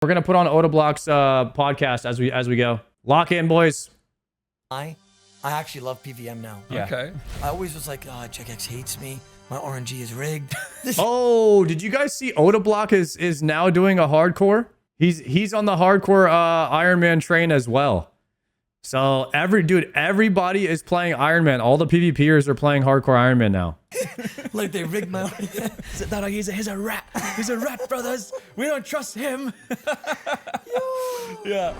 We're gonna put on Oda Block's podcast as we go. Lock in, boys. I actually love PVM now. Yeah. Okay. I always was like, oh, Jagex hates me. My RNG is rigged. Oh, did you guys see Oda Block is now doing a hardcore? He's on the hardcore Iron Man train as well. So everybody is playing Iron Man. All the PvPers are playing hardcore Iron Man now. Like they rigged my. No, he's a rat. He's a rat, brothers. We don't trust him. Yeah.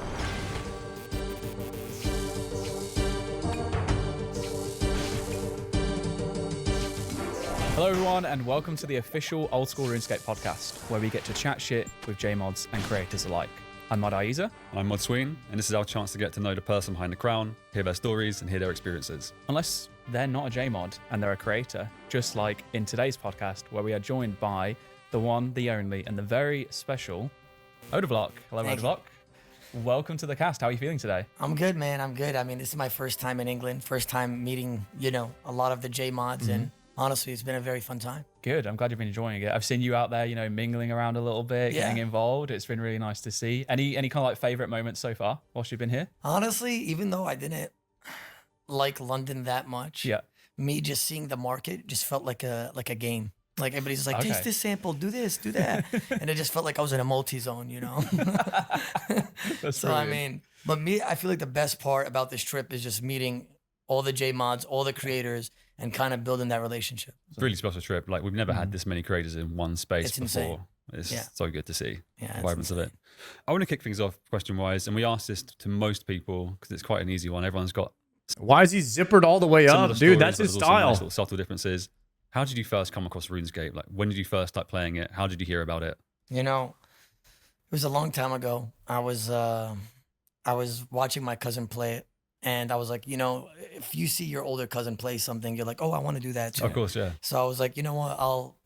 Hello everyone and welcome to the official Old School Runescape podcast, where we get to chat shit with JMods and creators alike. I'm Mod.Aiza. I'm Mod Sween, and this is our chance to get to know the person behind the crown, hear their stories, and hear their experiences. Unless they're not a JMod and they're a creator, just like in today's podcast, where we are joined by the one, the only, and the very special Oda Block. Hello, Oda Block. Welcome to the cast. How are you feeling today? I'm good, man. I'm good. I mean, this is my first time in England, first time meeting, a lot of the J mods, and honestly, it's been a very fun time. Good. I'm glad you've been enjoying it. I've seen you out there, mingling around a little bit, getting involved. It's been really nice to see. Any kind of like favorite moments so far whilst you've been here? Honestly, even though I didn't like London that much, me just seeing the market just felt like a game. Like everybody's like, taste this sample, do this, do that. And it just felt like I was in a multi-zone, That's So, brilliant. I mean, but I feel like the best part about this trip is just meeting all the J mods, all the creators, and kind of building that relationship. It's a really special trip. Like, we've never had this many creators in one space It's before. insane. It's so good to see Yeah, the it's vibrance of it. I want to kick things off question-wise, and we asked this to most people because it's quite an easy one. Everyone's got Why is he zippered all the way similar up, stories, dude? That's but his there's also nice style. little subtle differences. How did you first come across RuneScape? Like, when did you first start playing it? How did you hear about it? It was a long time ago. I was watching my cousin play it, and I was like, if you see your older cousin play something, you're like, oh, I want to do that too. Of course, yeah. So I was like, you know what? I'll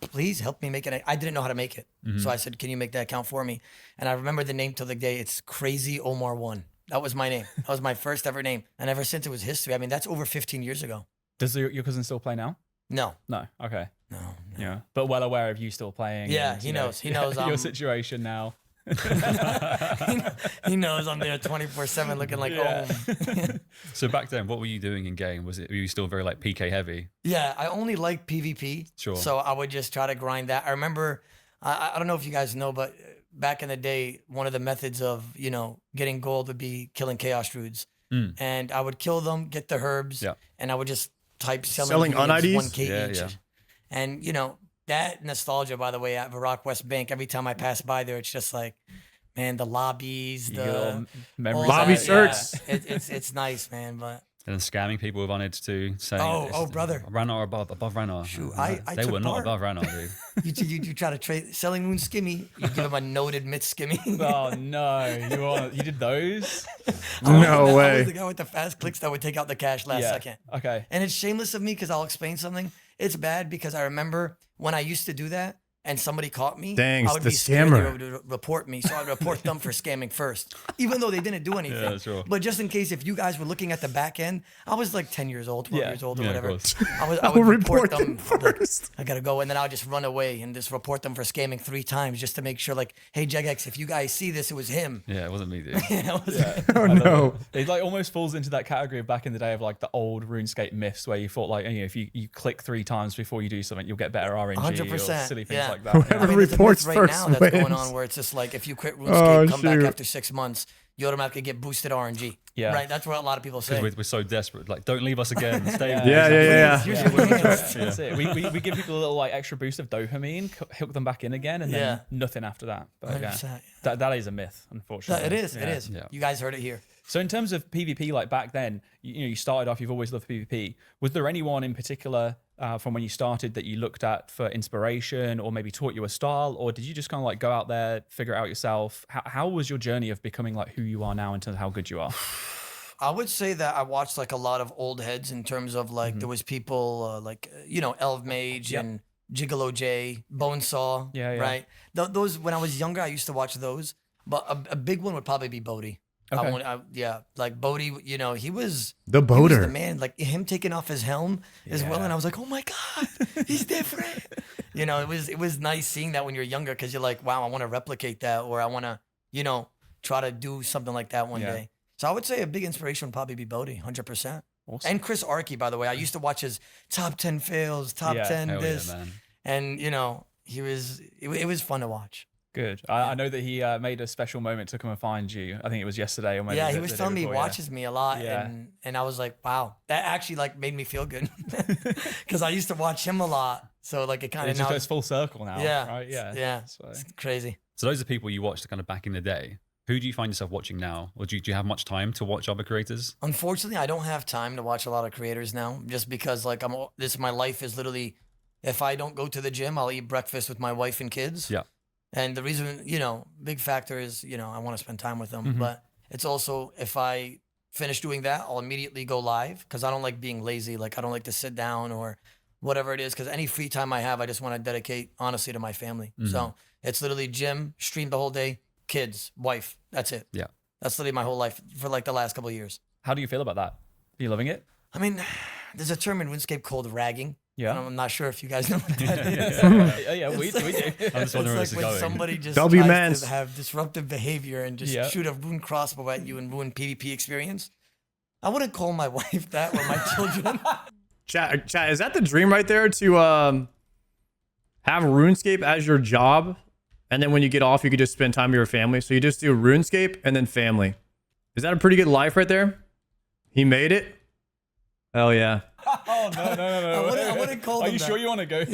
please help me make it. I didn't know how to make it, so I said, can you make that account for me? And I remember the name till the day. It's Crazy Omar 1. That was my name. That was my first ever name, and ever since it was history. I mean, that's over 15 years ago. Does your cousin still play now? No. No. Okay. No. Yeah. But well aware of you still playing. Yeah, and, he knows. He knows. your situation now. He knows I'm there 24/7 looking like home. So back then, what were you doing in game? Were you still very like PK heavy? Yeah, I only like PvP. Sure. So I would just try to grind that. I remember, I don't know if you guys know, but back in the day, one of the methods of, getting gold would be killing Chaos Druids. And I would kill them, get the herbs, and I would just type selling un-IDs? 1K each. And, that nostalgia, by the way, at Varrock West Bank, every time I pass by there, it's just like, man, the lobbies, the memories. Lobby that, certs. It's nice, man, but... And then scamming people with unids too, saying, brother. Ranar above Ranar. Shoot, They took were not part. above Ranar, dude. You try to trade selling Moon Skimmy, you give him a noted myth Skimmy. Oh no, you did those? No I way. was the guy with the fast clicks that would take out the cash last second. Okay. And it's shameless of me because I'll explain something. It's bad because I remember when I used to do that and somebody caught me, Dang, I would the be scared scammer. they would report me. So I'd report them for scamming first, even though they didn't do anything. Yeah, sure. But just in case, if you guys were looking at the back end, I was like 10 years old, 12 years old or Yeah, of whatever. course. I would report them them first. I gotta go, and then I'll just run away and just report them for scamming 3 times just to make sure, like, hey, Jagex, if you guys see this, it was him. Yeah, it wasn't me, dude. Oh no. It like almost falls into that category of back in the day of like the old RuneScape myths where you thought like, if you click 3 times before you do something, you'll get better RNG 100%, or silly things yeah. like that. Whoever Yeah. There's a reports myth right first now that's wins. going on where it's just like if you quit RuneScape, come back shoot. after 6 months, you automatically get boosted RNG. Yeah. Right? That's what a lot of people say. Because we're so desperate. Like, don't leave us again. Stay. Yeah. Usually That's it. We give people a little like extra boost of dopamine, hook them back in again, and then nothing after that. But yeah, 100%, that is a myth, unfortunately. It is. It is. Yeah. You guys heard it here. So in terms of PvP, like back then, you started off, you've always loved PvP. Was there anyone in particular from when you started that you looked at for inspiration or maybe taught you a style, or did you just kind of like go out there, figure it out yourself? How was your journey of becoming like who you are now in terms of how good you are? I would say that I watched like a lot of old heads in terms of like there was people like Elf Mage and Gigolo J, Bonesaw, right? Those when I was younger, I used to watch those, but a big one would probably be Bodhi. Okay. Like Bodhi, he was The he was boater. the man. Like him taking off his helm as well, and I was like, oh my god, he's different. You know, it was nice seeing that when you're younger because you're like, wow, I want to replicate that, or I want to, you know, try to do something like that one day. So I would say a big inspiration would probably be Bodhi, 100%. Awesome. And Chris Archie, by the way. I used to watch his top 10 fails, top 10 this. Yeah, man. And, you know, it was fun to watch. Good. I know that he made a special moment to come and find you. I think it was yesterday or maybe he was telling me he watches me a lot, and I was like, wow, that actually like made me feel good because I used to watch him a lot. So like it kind of just goes full circle now. Yeah, right? yeah. So. It's crazy. So those are people you watched kind of back in the day. Who do you find yourself watching now, or do you have much time to watch other creators? Unfortunately, I don't have time to watch a lot of creators now, just because like my life is literally, if I don't go to the gym, I'll eat breakfast with my wife and kids. Yeah. And the reason, you know, big factor is, you know, I want to spend time with them. But it's also, if I finish doing that, I'll immediately go live because I don't like being lazy. Like, I don't like to sit down or whatever it is. Because any free time I have, I just want to dedicate, honestly, to my family. So it's literally gym, stream the whole day, kids, wife. That's it. Yeah. That's literally my whole life for like the last couple of years. How do you feel about that? Are you loving it? I mean, there's a term in Runescape called ragging. Yeah. I'm not sure if you guys know what that is. yeah, we do. I'm just wondering where this It's is like when going. somebody just W tries mans. to have disruptive behavior and just shoot a rune crossbow at you and ruin PvP experience. I wouldn't call my wife that or my children. Chat, is that the dream right there to have RuneScape as your job? And then when you get off, you could just spend time with your family. So you just do RuneScape and then family. Is that a pretty good life right there? He made it? Hell yeah. Oh, no. I wouldn't call them Are you that. sure you want to go?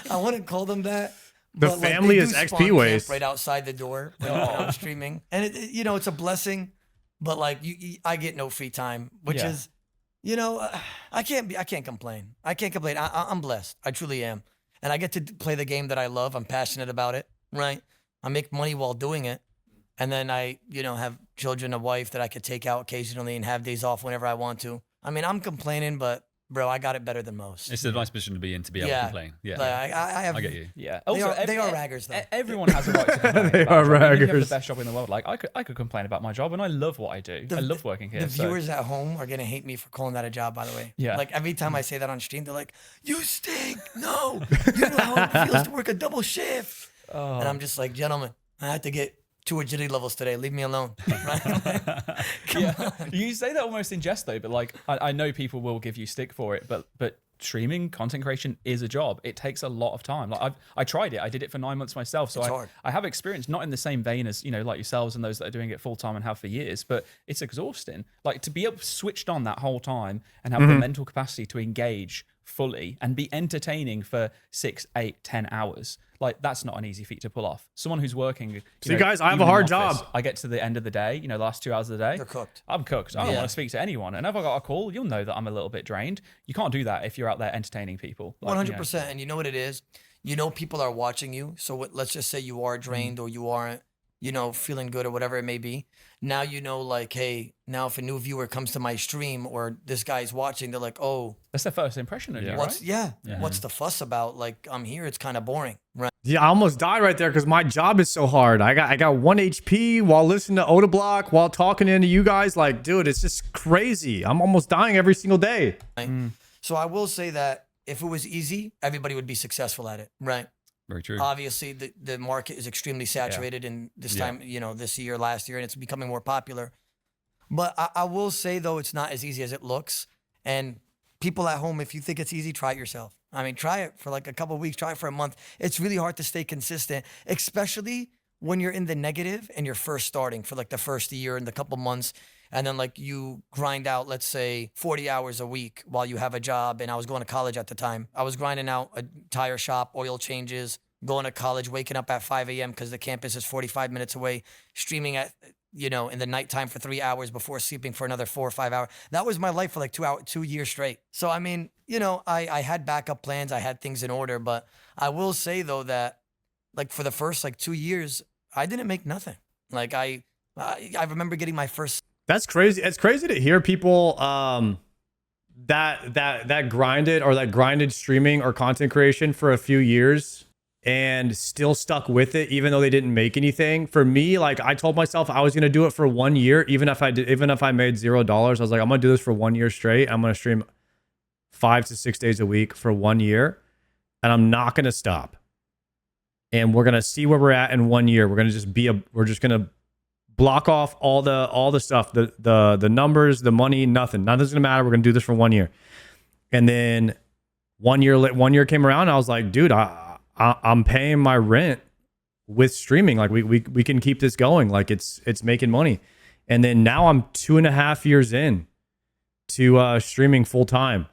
I wouldn't call them that. The but, like, family they is do XP spawn camp waste. right outside the door when I'm streaming. And, you know, it's a blessing. But, like, I get no free time, which is, you know, I can't complain. I can't complain. I'm blessed. I truly am. And I get to play the game that I love. I'm passionate about it, right? I make money while doing it. And then I, you know, have children, a wife that I could take out occasionally and have days off whenever I want to. I mean, I'm complaining, but bro, I got it better than most. It's a nice position to be in to be able to complain. Yeah. Like, I have. I get you. Yeah. They Also, are raggers though. Everyone has a right to complain. They about are a job. Even if you have raggers. the best job in the world. Like I could complain about my job, and I love what I do. I love working here. The so- viewers at home are gonna hate me for calling that a job, by the way. Yeah. Like every time I say that on stream, they're like, "You stink! No, you know how it feels to work a double shift." And I'm just like, gentlemen, I had to get 2 agility levels today. Leave me alone. Right? You say that almost in jest though, but like I know people will give you stick for it, but streaming content creation is a job. It takes a lot of time. Like I tried it. I did it for 9 months myself. So It's hard. I have experience, not in the same vein as, you know, like yourselves and those that are doing it full time and have for years, but it's exhausting. Like to be up switched on that whole time and have the mental capacity to engage fully and be entertaining for 6, 8, 10 hours. Like that's not an easy feat to pull off. Someone who's working. See, guys, I have a hard job. I get to the end of the day, you know, last 2 hours of the day. They're cooked. I'm cooked. I don't Yeah. want to speak to anyone. And if I got a call, you'll know that I'm a little bit drained. You can't do that if you're out there entertaining people. Like, 100%. And you know what it is? You know people are watching you. So let's just say you are drained or you aren't, you know, feeling good or whatever it may be. Now you know, like, hey, now if a new viewer comes to my stream or this guy's watching, they're like, oh, That's their first impression of you, right? what's the fuss about? Like, I'm here. It's kind of boring, right? Yeah, I almost died right there because my job is so hard. I got 1 HP while listening to Oda Block, while talking into you guys. Like, dude, it's just crazy. I'm almost dying every single day. So I will say that if it was easy, everybody would be successful at it, right? Very true. Obviously, the market is extremely saturated in this time, you know, this year, last year, and it's becoming more popular. But I will say, though, it's not as easy as it looks. And people at home, if you think it's easy, try it yourself. I mean, try it for like a couple of weeks, try it for a month. It's really hard to stay consistent, especially when you're in the negative and you're first starting for like the first year and the couple months. And then like you grind out, let's say 40 hours a week while you have a job. And I was going to college at the time. I was grinding out a tire shop, oil changes, going to college, waking up at 5 a.m. because the campus is 45 minutes away, streaming at, you know, in the nighttime for 3 hours before sleeping for another 4 or 5 hours. That was my life for like 2 years straight. So, I mean, you know, I had backup plans. I had things in order. But I will say, though, that like for the first like 2 years, I didn't make nothing. Like I remember getting my first. That's crazy. It's crazy to hear people that grinded streaming or content creation for a few years and still stuck with it, even though they didn't make anything. For me, like I told myself I was gonna do it for 1 year, even if I made $0. I was like, I'm gonna do this for 1 year straight. I'm gonna stream 5 to 6 days a week for 1 year. and I'm not going to stop. And we're going to see where we're at in 1 year. We're going to just we're just going to block off all the stuff, the numbers, the money, nothing. Nothing's going to matter. We're going to do this for 1 year. And then 1 year came around, and I was like, dude, I'm paying my rent with streaming. Like we can keep this going. Like it's making money. And then now I'm 2.5 years in to streaming full time.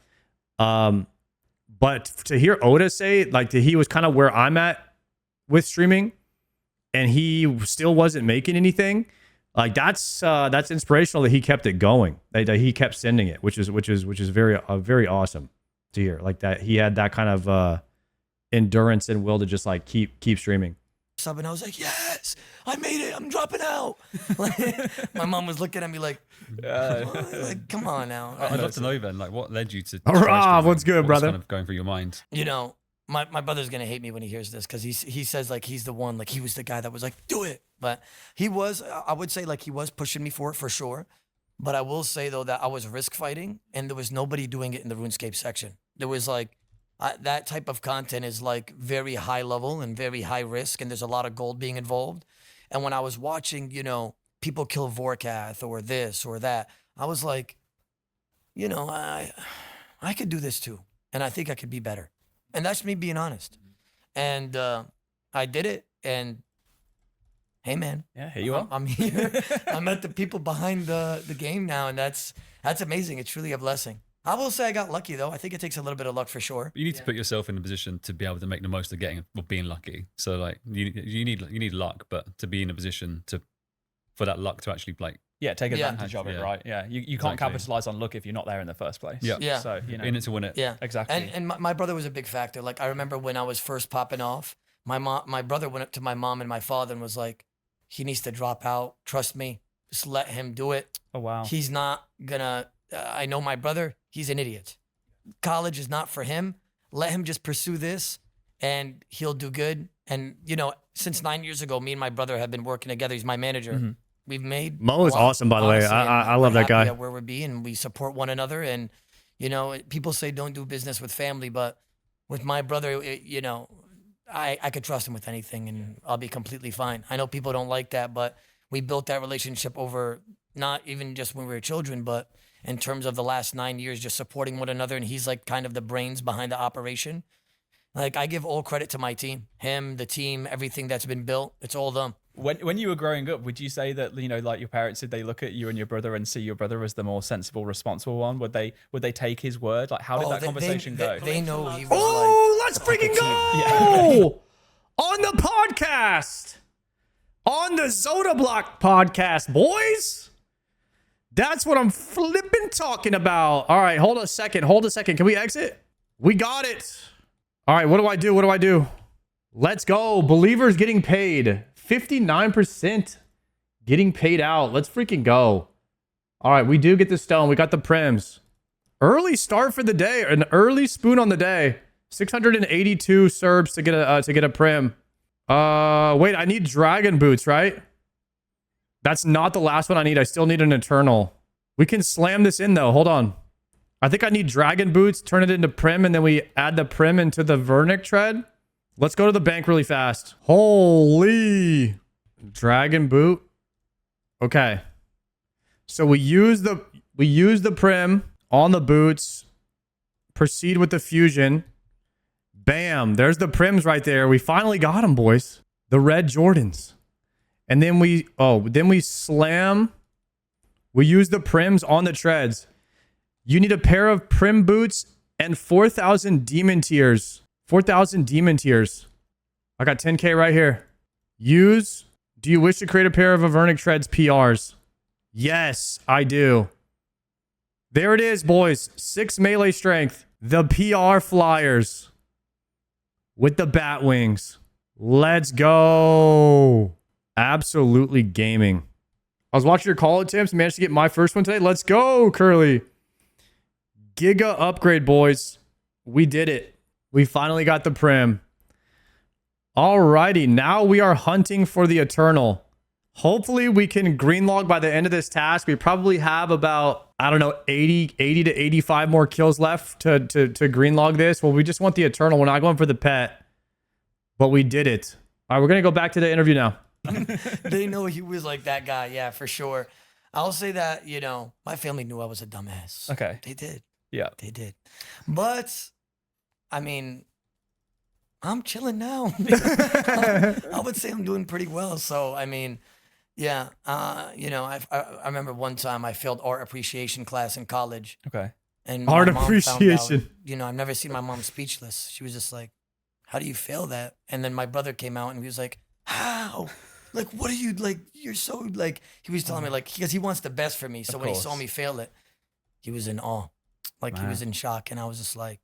But to hear Oda say like that he was kind of where I'm at with streaming, and he still wasn't making anything, like that's inspirational that he kept it going. That he kept sending it, which is very awesome to hear. Like that he had that kind of endurance and will to just like keep streaming. And I was like, yes, I made it. I'm dropping out. My mom was looking at me like come on now. I'd love to know then, like, what led you to. What's good, brother? Kind of going through your mind. You know, my brother's gonna hate me when he hears this because he says like he's the one, like he was the guy that was like, do it. But he was, I would say like he was pushing me for it for sure. But I will say though that I was risk fighting, and there was nobody doing it in the RuneScape section. There was like. That type of content is like very high level and very high risk, and there's a lot of gold being involved. And when I was watching, you know, people kill Vorkath or this or that, I was like, you know, I could do this too, and I think I could be better. And that's me being honest. And I did it, and hey, man. Yeah, here you are. I'm here. I met the people behind the game now, and that's amazing. It's really a blessing. I will say I got lucky though. I think it takes a little bit of luck for sure. You need to put yourself in a position to be able to make the most of being lucky. So like you need luck, but to be in a position for that luck to actually like take advantage of it, right? Yeah, you can't capitalize on luck if you're not there in the first place. Yeah. So you know, in it to win it. Yeah, exactly. And my brother was a big factor. Like I remember when I was first popping off, my brother went up to my mom and my father and was like, "He needs to drop out. Trust me. Just let him do it. Oh wow. He's not gonna." I know my brother. He's an idiot. College is not for him. Let him just pursue this and he'll do good. And, you know, since 9 years ago, me and my brother have been working together. He's my manager. Mm-hmm. We've made Mo is awesome, by the way. I love that guy. Where we be, and we support one another. And, you know, people say don't do business with family, but with my brother, you know, I could trust him with anything and I'll be completely fine. I know people don't like that, but we built that relationship over not even just when we were children, but in terms of the last 9 years, just supporting one another. And he's like kind of the brains behind the operation. Like I give all credit to my team, him, the team, everything that's been built. It's all them. When you were growing up, would you say that, you know, like your parents, did they look at you and your brother and see your brother as the more sensible, responsible one? Would they take his word? Like how did that conversation go? They know he was let's freaking go! On the podcast! On the Zoda Block podcast, boys! That's what I'm flipping talking about. All right, hold a second. Can we exit? We got it. All right, what do I do? Let's go. Believers getting paid. 59% getting paid out. Let's freaking go. All right, we do get the stone. We got the prims. Early start for the day. An early spoon on the day. 682 Serbs to get a prim. Wait, I need dragon boots, right? That's not the last one I need. I still need an eternal. We can slam this in though. Hold on. I think I need dragon boots, turn it into prim, and then we add the prim into the vernic tread. Let's go to the bank really fast. Holy dragon boot. Okay. So we use the prim on the boots. Proceed with the fusion. Bam. There's the prims right there. We finally got them, boys. The red Jordans. And then we slam. We use the prims on the treads. You need a pair of prim boots and 4,000 demon tears. 4,000 demon tears. I got 10K right here. Do you wish to create a pair of Avernic treads PRs? Yes, I do. There it is, boys. 6 melee strength. The PR flyers. With the bat wings. Let's go. Absolutely gaming. I was watching your call attempts. Managed to get my first one today. Let's go, Curly. Giga upgrade, boys. We did it. We finally got the prim. Alrighty. Now we are hunting for the eternal. Hopefully we can green log by the end of this task. We probably have about, I don't know, 80 to 85 more kills left to green log this. Well, we just want the eternal. We're not going for the pet, but we did it. All right, we're going to go back to the interview now. They know he was like that guy. Yeah, for sure. I'll say that, you know, my family knew I was a dumbass. Okay. They did. Yeah. They did. But, I mean, I'm chilling now. I would say I'm doing pretty well. So, I mean, yeah. You know, I remember one time I failed art appreciation class in college. Okay. And Art my mom appreciation. found out, you know, I've never seen my mom speechless. She was just like, how do you fail that? And then my brother came out and he was like, how? Like, what are you, like, you're so, like, he was telling me, like, because he wants the best for me. So when he saw me fail it, he was in awe. Like, he was in shock. And I was just like,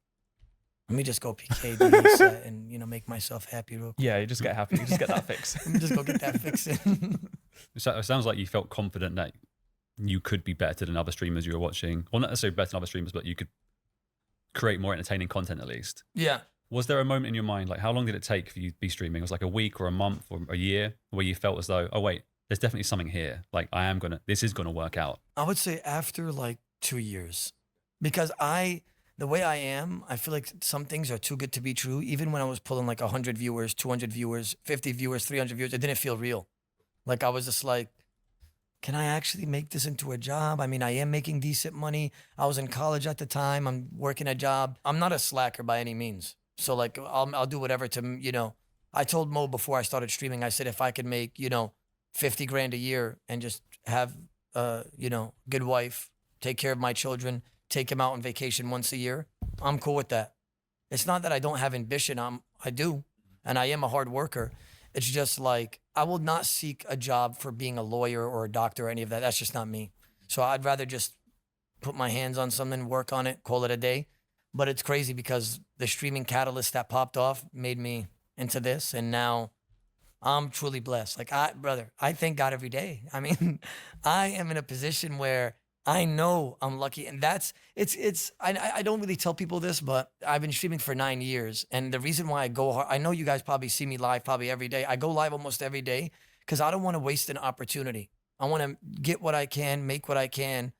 let me just go PK the reset and, you know, make myself happy real quick. Yeah, you just get happy. You just get that fix. Let me just go get that fix in. It sounds like you felt confident that you could be better than other streamers you were watching. Well, not necessarily better than other streamers, but you could create more entertaining content at least. Yeah. Was there a moment in your mind, like how long did it take for you to be streaming? It was like a week or a month or a year where you felt as though, oh wait, there's definitely something here. Like this is gonna work out. I would say after like 2 years, because the way I am, I feel like some things are too good to be true. Even when I was pulling like 100 viewers, 200 viewers, 50 viewers, 300 viewers, it didn't feel real. Like I was just like, can I actually make this into a job? I mean, I am making decent money. I was in college at the time. I'm working a job. I'm not a slacker by any means. So like, I'll do whatever to, you know, I told Mo before I started streaming, I said, if I could make, you know, 50 grand a year and just have, you know, good wife, take care of my children, take him out on vacation once a year, I'm cool with that. It's not that I don't have ambition. I do. And I am a hard worker. It's just like, I will not seek a job for being a lawyer or a doctor or any of that. That's just not me. So I'd rather just put my hands on something, work on it, call it a day. But it's crazy because the streaming catalyst that popped off made me into this. And now I'm truly blessed. Like, I thank God every day. I mean, I am in a position where I know I'm lucky. And I don't really tell people this, but I've been streaming for 9 years. And the reason why I go hard, I know you guys probably see me live probably every day. I go live almost every day because I don't want to waste an opportunity. I want to get what I can, make what I can,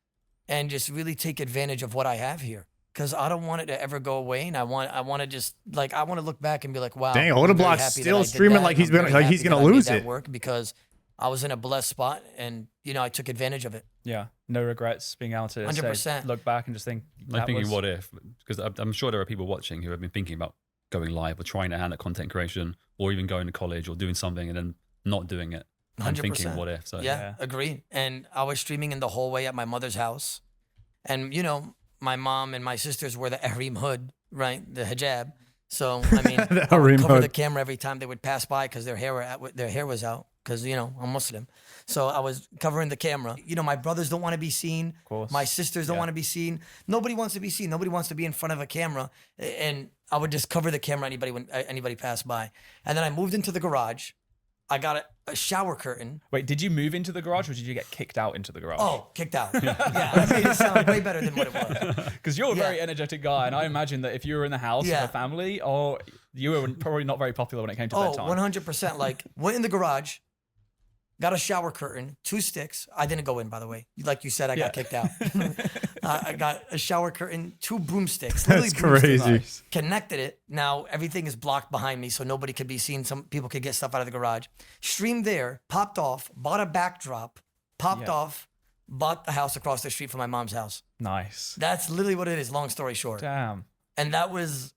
and just really take advantage of what I have here. Because I don't want it to ever go away, and I want to just like I want to look back and be like, wow. Dang, Odablock's still streaming like he's gonna lose it. Work because I was in a blessed spot, and you know I took advantage of it. Yeah, no regrets, being able to 100%. Look back and just think. Like thinking, what if? Because I'm sure there are people watching who have been thinking about going live or trying to hand at content creation, or even going to college or doing something and then not doing it. 100%. And thinking, what if? So yeah, agree. And I was streaming in the hallway at my mother's house, and you know. My mom and my sisters wore the Harim hood, right? The hijab. So, I mean, I would cover the camera every time they would pass by because their hair was out because, you know, I'm Muslim. So I was covering the camera. You know, my brothers don't want to be seen. Of course. My sisters don't want to be seen. Nobody wants to be seen. Nobody wants to be in front of a camera. And I would just cover the camera when anybody passed by. And then I moved into the garage. I got a shower curtain. Wait, did you move into the garage or did you get kicked out into the garage? Oh, kicked out. Yeah, I made it sound way better than what it was. Because you're a very energetic guy, and I imagine that if you were in the house with a family, you were probably not very popular when it came to bedtime. 100%. Like, went in the garage, got a shower curtain, 2 sticks. I didn't go in, by the way. Like you said, I got kicked out. I got a shower curtain, 2 broomsticks. That's crazy. Connected it. Now everything is blocked behind me, so nobody could be seen. Some people could get stuff out of the garage. Streamed there, popped off, bought a backdrop, popped off, bought the house across the street from my mom's house. Nice. That's literally what it is, long story short. Damn. And that was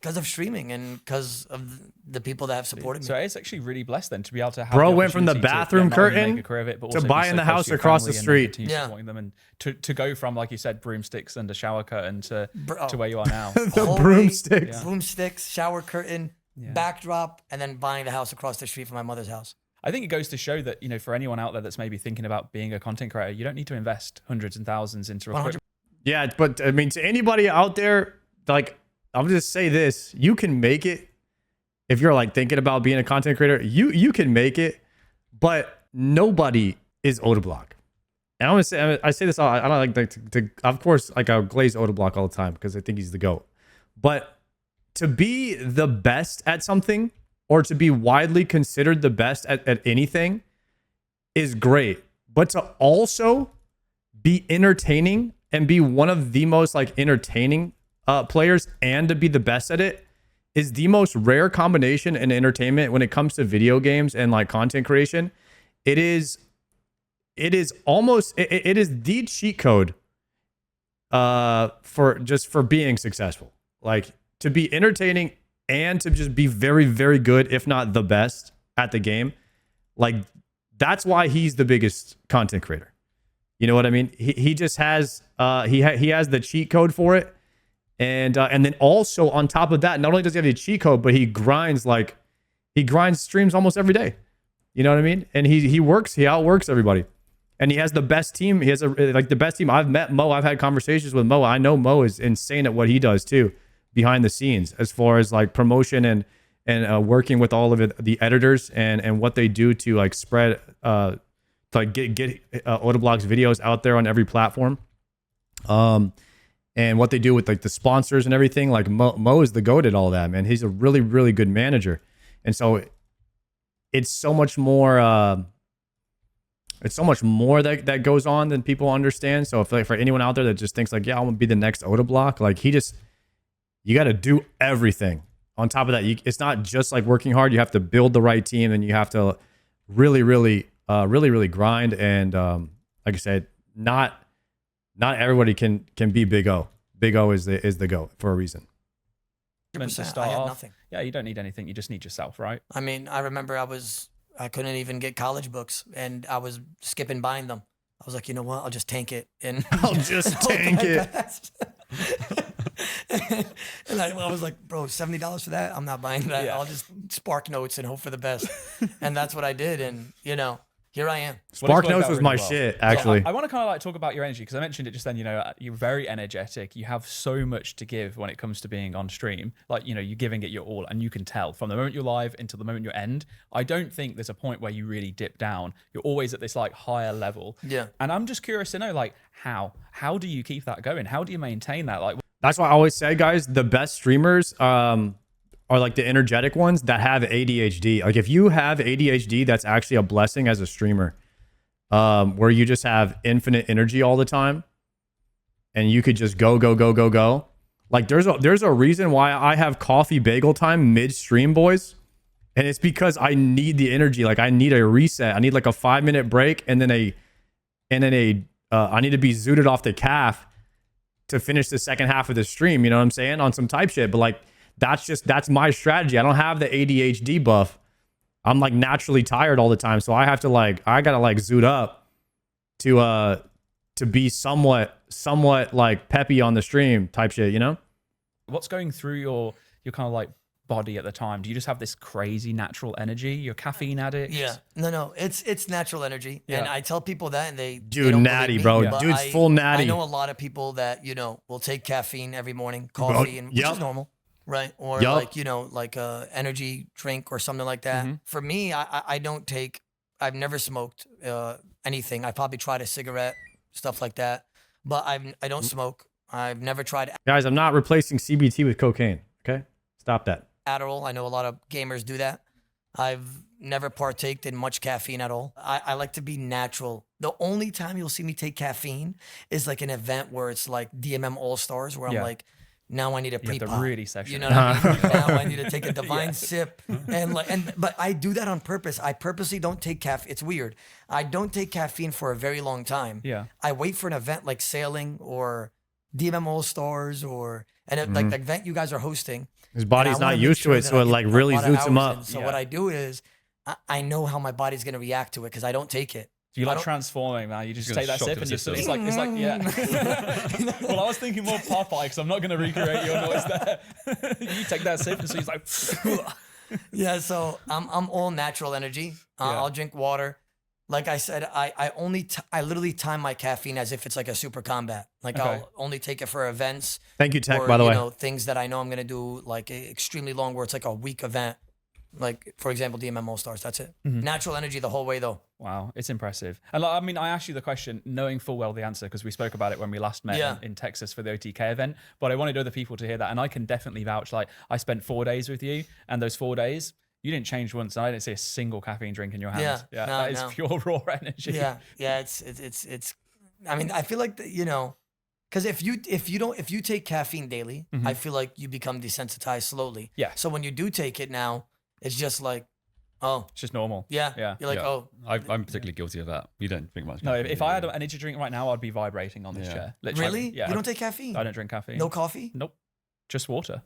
because of streaming and because of the people that have supported me. So it's actually really blessed then to be able to have. Bro went from the bathroom curtain to buying the house across the street. Supporting them and to go from, like you said, broomsticks and a shower curtain to where you are now. The broomsticks. Broomsticks, shower curtain, backdrop, and then buying the house across the street from my mother's house. I think it goes to show that, you know, for anyone out there that's maybe thinking about being a content creator, you don't need to invest hundreds and thousands into equipment. Yeah, but I mean, to anybody out there, like, I'll just say this: you can make it if you're like thinking about being a content creator. You can make it, but nobody is Odablock. And I want to say, I say this, I don't like to of course, like I'll glaze Odablock all the time because I think he's the GOAT. But to be the best at something, or to be widely considered the best at anything, is great, but to also be entertaining and be one of the most like entertaining players and to be the best at it is the most rare combination in entertainment when it comes to video games and like content creation. It is the cheat code for being successful. Like to be entertaining and to just be very, very good, if not the best at the game. Like that's why he's the biggest content creator. You know what I mean? He just has he has the cheat code for it. And then also on top of that, not only does he have the cheat code, but he grinds streams almost every day. You know what I mean? And he outworks everybody. And he has the best team. He has the best team. I've met Mo. I've had conversations with Mo. I know Mo is insane at what he does too, behind the scenes, as far as like promotion and working with all of the editors and what they do to like spread to like get Oda Block's videos out there on every platform. And what they do with like the sponsors and everything. Like Mo is the GOAT at all that, man. He's a really, really good manager. And so it's so much more that goes on than people understand. So if like, for anyone out there that just thinks like, yeah, I'm gonna be the next Oda Block, like you got to do everything. On top of that, it's not just like working hard. You have to build the right team, and you have to really, really grind. And like I said, not everybody can be Big O. Big O is the GOAT for a reason. To start I had off, nothing. Yeah, you don't need anything. You just need yourself, right? I mean, I remember I couldn't even get college books, and I was skipping buying them. I was like, you know what? I'll just tank it, and I'll just tank it. And I was like, bro, $70 for that? I'm not buying that. Yeah. I'll just spark notes and hope for the best. And that's what I did. And here I am. Spark Notes was my shit, actually. I want to kind of like talk about your energy, because I mentioned it just then. You're very energetic. You have so much to give when it comes to being on stream. Like, you're giving it your all, and you can tell from the moment you're live until the moment you end. I don't think there's a point where you really dip down. You're always at this like higher level. Yeah. And I'm just curious to know, like, how do you keep that going? How do you maintain that? Like, that's why I always say, guys, the best streamers are like the energetic ones that have ADHD. Like if you have ADHD, that's actually a blessing as a streamer, where you just have infinite energy all the time and you could just go. Like there's a reason why I have coffee bagel time mid-stream, boys. And it's because I need the energy. Like I need a reset. I need like a 5-minute break and then I need to be zooted off the calf to finish the second half of the stream. You know what I'm saying? On some type shit. But like, that's my strategy. I don't have the ADHD buff. I'm like naturally tired all the time. So I gotta zoot up to be somewhat like peppy on the stream type shit, What's going through your kind of like body at the time? Do you just have this crazy natural energy? You're caffeine addict? Yeah. No. It's natural energy. Yeah. And I tell people that, and they don't natty, bro. Yeah. Dude's full natty. I know a lot of people that, will take caffeine every morning, coffee, and which is normal. Right. Or like a energy drink or something like that. Mm-hmm. For me, I've never smoked anything. I probably tried a cigarette, stuff like that, but I don't smoke. I've never tried. Guys, I'm not replacing CBT with cocaine. Okay. Stop that. Adderall. I know a lot of gamers do that. I've never partaked in much caffeine at all. I like to be natural. The only time you'll see me take caffeine is like an event where it's like DMM Allstars, where I'm like, now I need a pre-pop. Really session. You know what I mean? Now I need to take a divine sip. But I do that on purpose. I purposely don't take caffeine. It's weird. I don't take caffeine for a very long time. Yeah. I wait for an event like sailing or DMM All-Stars like the event you guys are hosting. His body's not used to it, so it like really zoots him up. So what I do is I know how my body's going to react to it because I don't take it. You like transforming, man. You just take that sip and it's like, yeah. Well, I was thinking more Popeye because I'm not going to recreate your noise there. You take that sip and so he's like, yeah. So I'm all natural energy. I'll drink water. Like I said, I literally time my caffeine as if it's like a super combat. Like I'll only take it for events. Thank you, Tech, by the way. Things that I know I'm going to do like extremely long where it's like a week event. Like, for example, DMM Allstars, that's it. Mm-hmm. Natural energy the whole way, though. Wow, it's impressive. And I mean, I asked you the question knowing full well the answer because we spoke about it when we last met in Texas for the OTK event. But I wanted other people to hear that. And I can definitely vouch, like, I spent 4 days with you. And those 4 days, You didn't change once. And I didn't see a single caffeine drink in your hands. Yeah, no, that is pure raw energy. Yeah, it's. I mean, I feel like because if you take caffeine daily, I feel like you become desensitized slowly. Yeah. So when you do take it now, it's just like, oh, It's just normal. yeah, Yeah. You're like, oh, I'm particularly guilty of that. You don't drink much. No, caffeine, if I had an energy drink right now, I'd be vibrating on this chair. Literally. really? Yeah. You don't take caffeine? I don't drink caffeine. No coffee? Nope. Just water.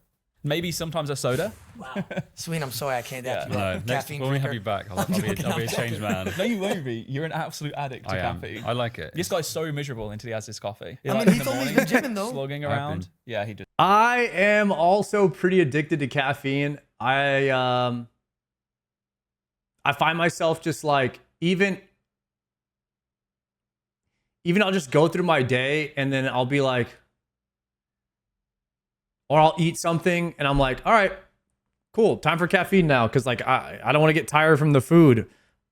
Maybe sometimes a soda. Wow. Sweet, I'm sorry I can't Yeah. dap you up. No, next Caffeine when we have drinker. you back, I'll be a changed man. No, you won't be. You're an absolute addict to I am. caffeine. I like it. This guy's so miserable until he has his coffee. I mean, he told me he's been gymming though. Slogging I've around. been. Yeah, he did. I am also pretty addicted to caffeine. I find myself just like even I'll just go through my day and then I'll be like, or I'll eat something and I'm like, all right, cool, time for caffeine now, because like I don't want to get tired from the food.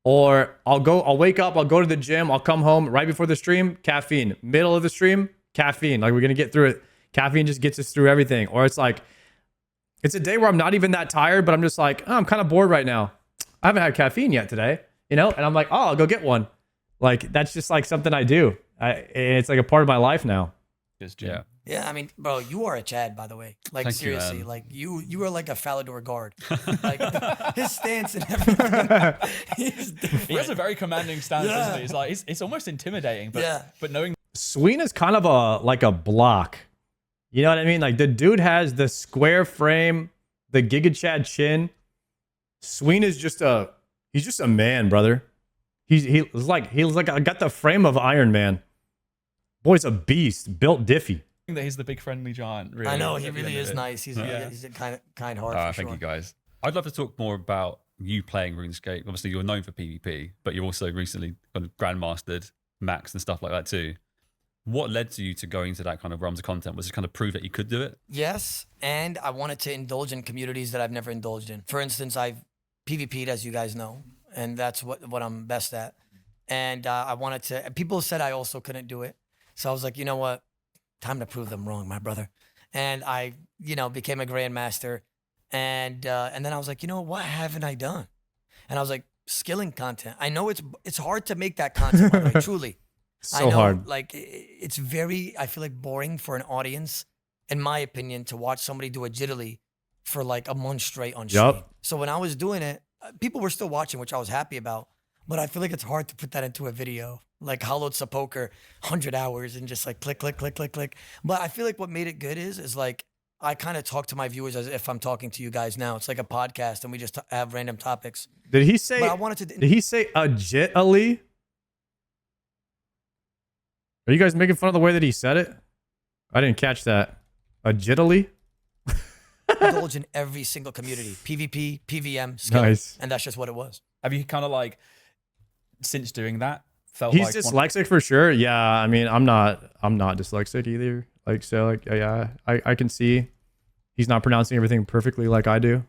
Or I'll wake up, I'll go to the gym, I'll come home right before the stream, caffeine. Middle of the stream, caffeine. Like, we're gonna get through it. Caffeine just gets us through everything. Or it's like, it's a day where I'm not even that tired, but I'm just like, oh, I'm kind of bored right now. I haven't had caffeine yet today, and I'm like, oh, I'll go get one. Like, that's just like something I do. It's like a part of my life now. Yeah. Yeah, I mean, bro, you are a Chad, by the way. Like, Thank you, seriously, man. like you are like a Falador guard. Like his stance and everything. He's different. He has a very commanding stance, Yeah. doesn't he? It's like it's almost intimidating, but Yeah. but knowing Sween is kind of a block. You know what I mean? Like, the dude has the square frame, the Giga Chad chin. Sween is he's just a man, brother. He was like I got the frame of Iron Man. Boy's a beast, built diffy. that he's the big friendly giant. Really, I know he at the really end of is it. nice. He's a kind heart. Ah, for thank sure. you guys. I'd love to talk more about you playing RuneScape. Obviously, you're known for PvP, but you also recently kind of grandmastered Max and stuff like that too. What led to you to go into that kind of realms of content? Was it kind of prove that you could do it? Yes, and I wanted to indulge in communities that I've never indulged in. For instance, I've PvP'd, as you guys know, and that's what I'm best at. And I wanted to. People said I also couldn't do it, so I was like, you know what? Time to prove them wrong, my brother. And I, became a grandmaster, and then I was like, what haven't I done? And I was like, skilling content. I know it's hard to make that content, by the way, truly. I So know, hard. Like, it's very, I feel like, boring for an audience, in my opinion, to watch somebody do a jiddly for like a month straight on stream. Yup. So when I was doing it, people were still watching, which I was happy about. But I feel like it's hard to put that into a video. Like, hollowed poker, 100 hours, and just like click, click, click, click, click. But I feel like what made it good is like, I kind of talk to my viewers as if I'm talking to you guys now. It's like a podcast, and we just have random topics. Did he say? But I wanted to. Did he say agitly? Are you guys making fun of the way that he said it? I didn't catch that. Agitly? indulge in every single community, PvP, PVM, skill, Nice. and that's just what it was. Have you kind of like, since doing that, felt He's like dyslexic for sure. Yeah, I mean, I'm not dyslexic either. Like, so, like, yeah, I can see he's not pronouncing everything perfectly like I do.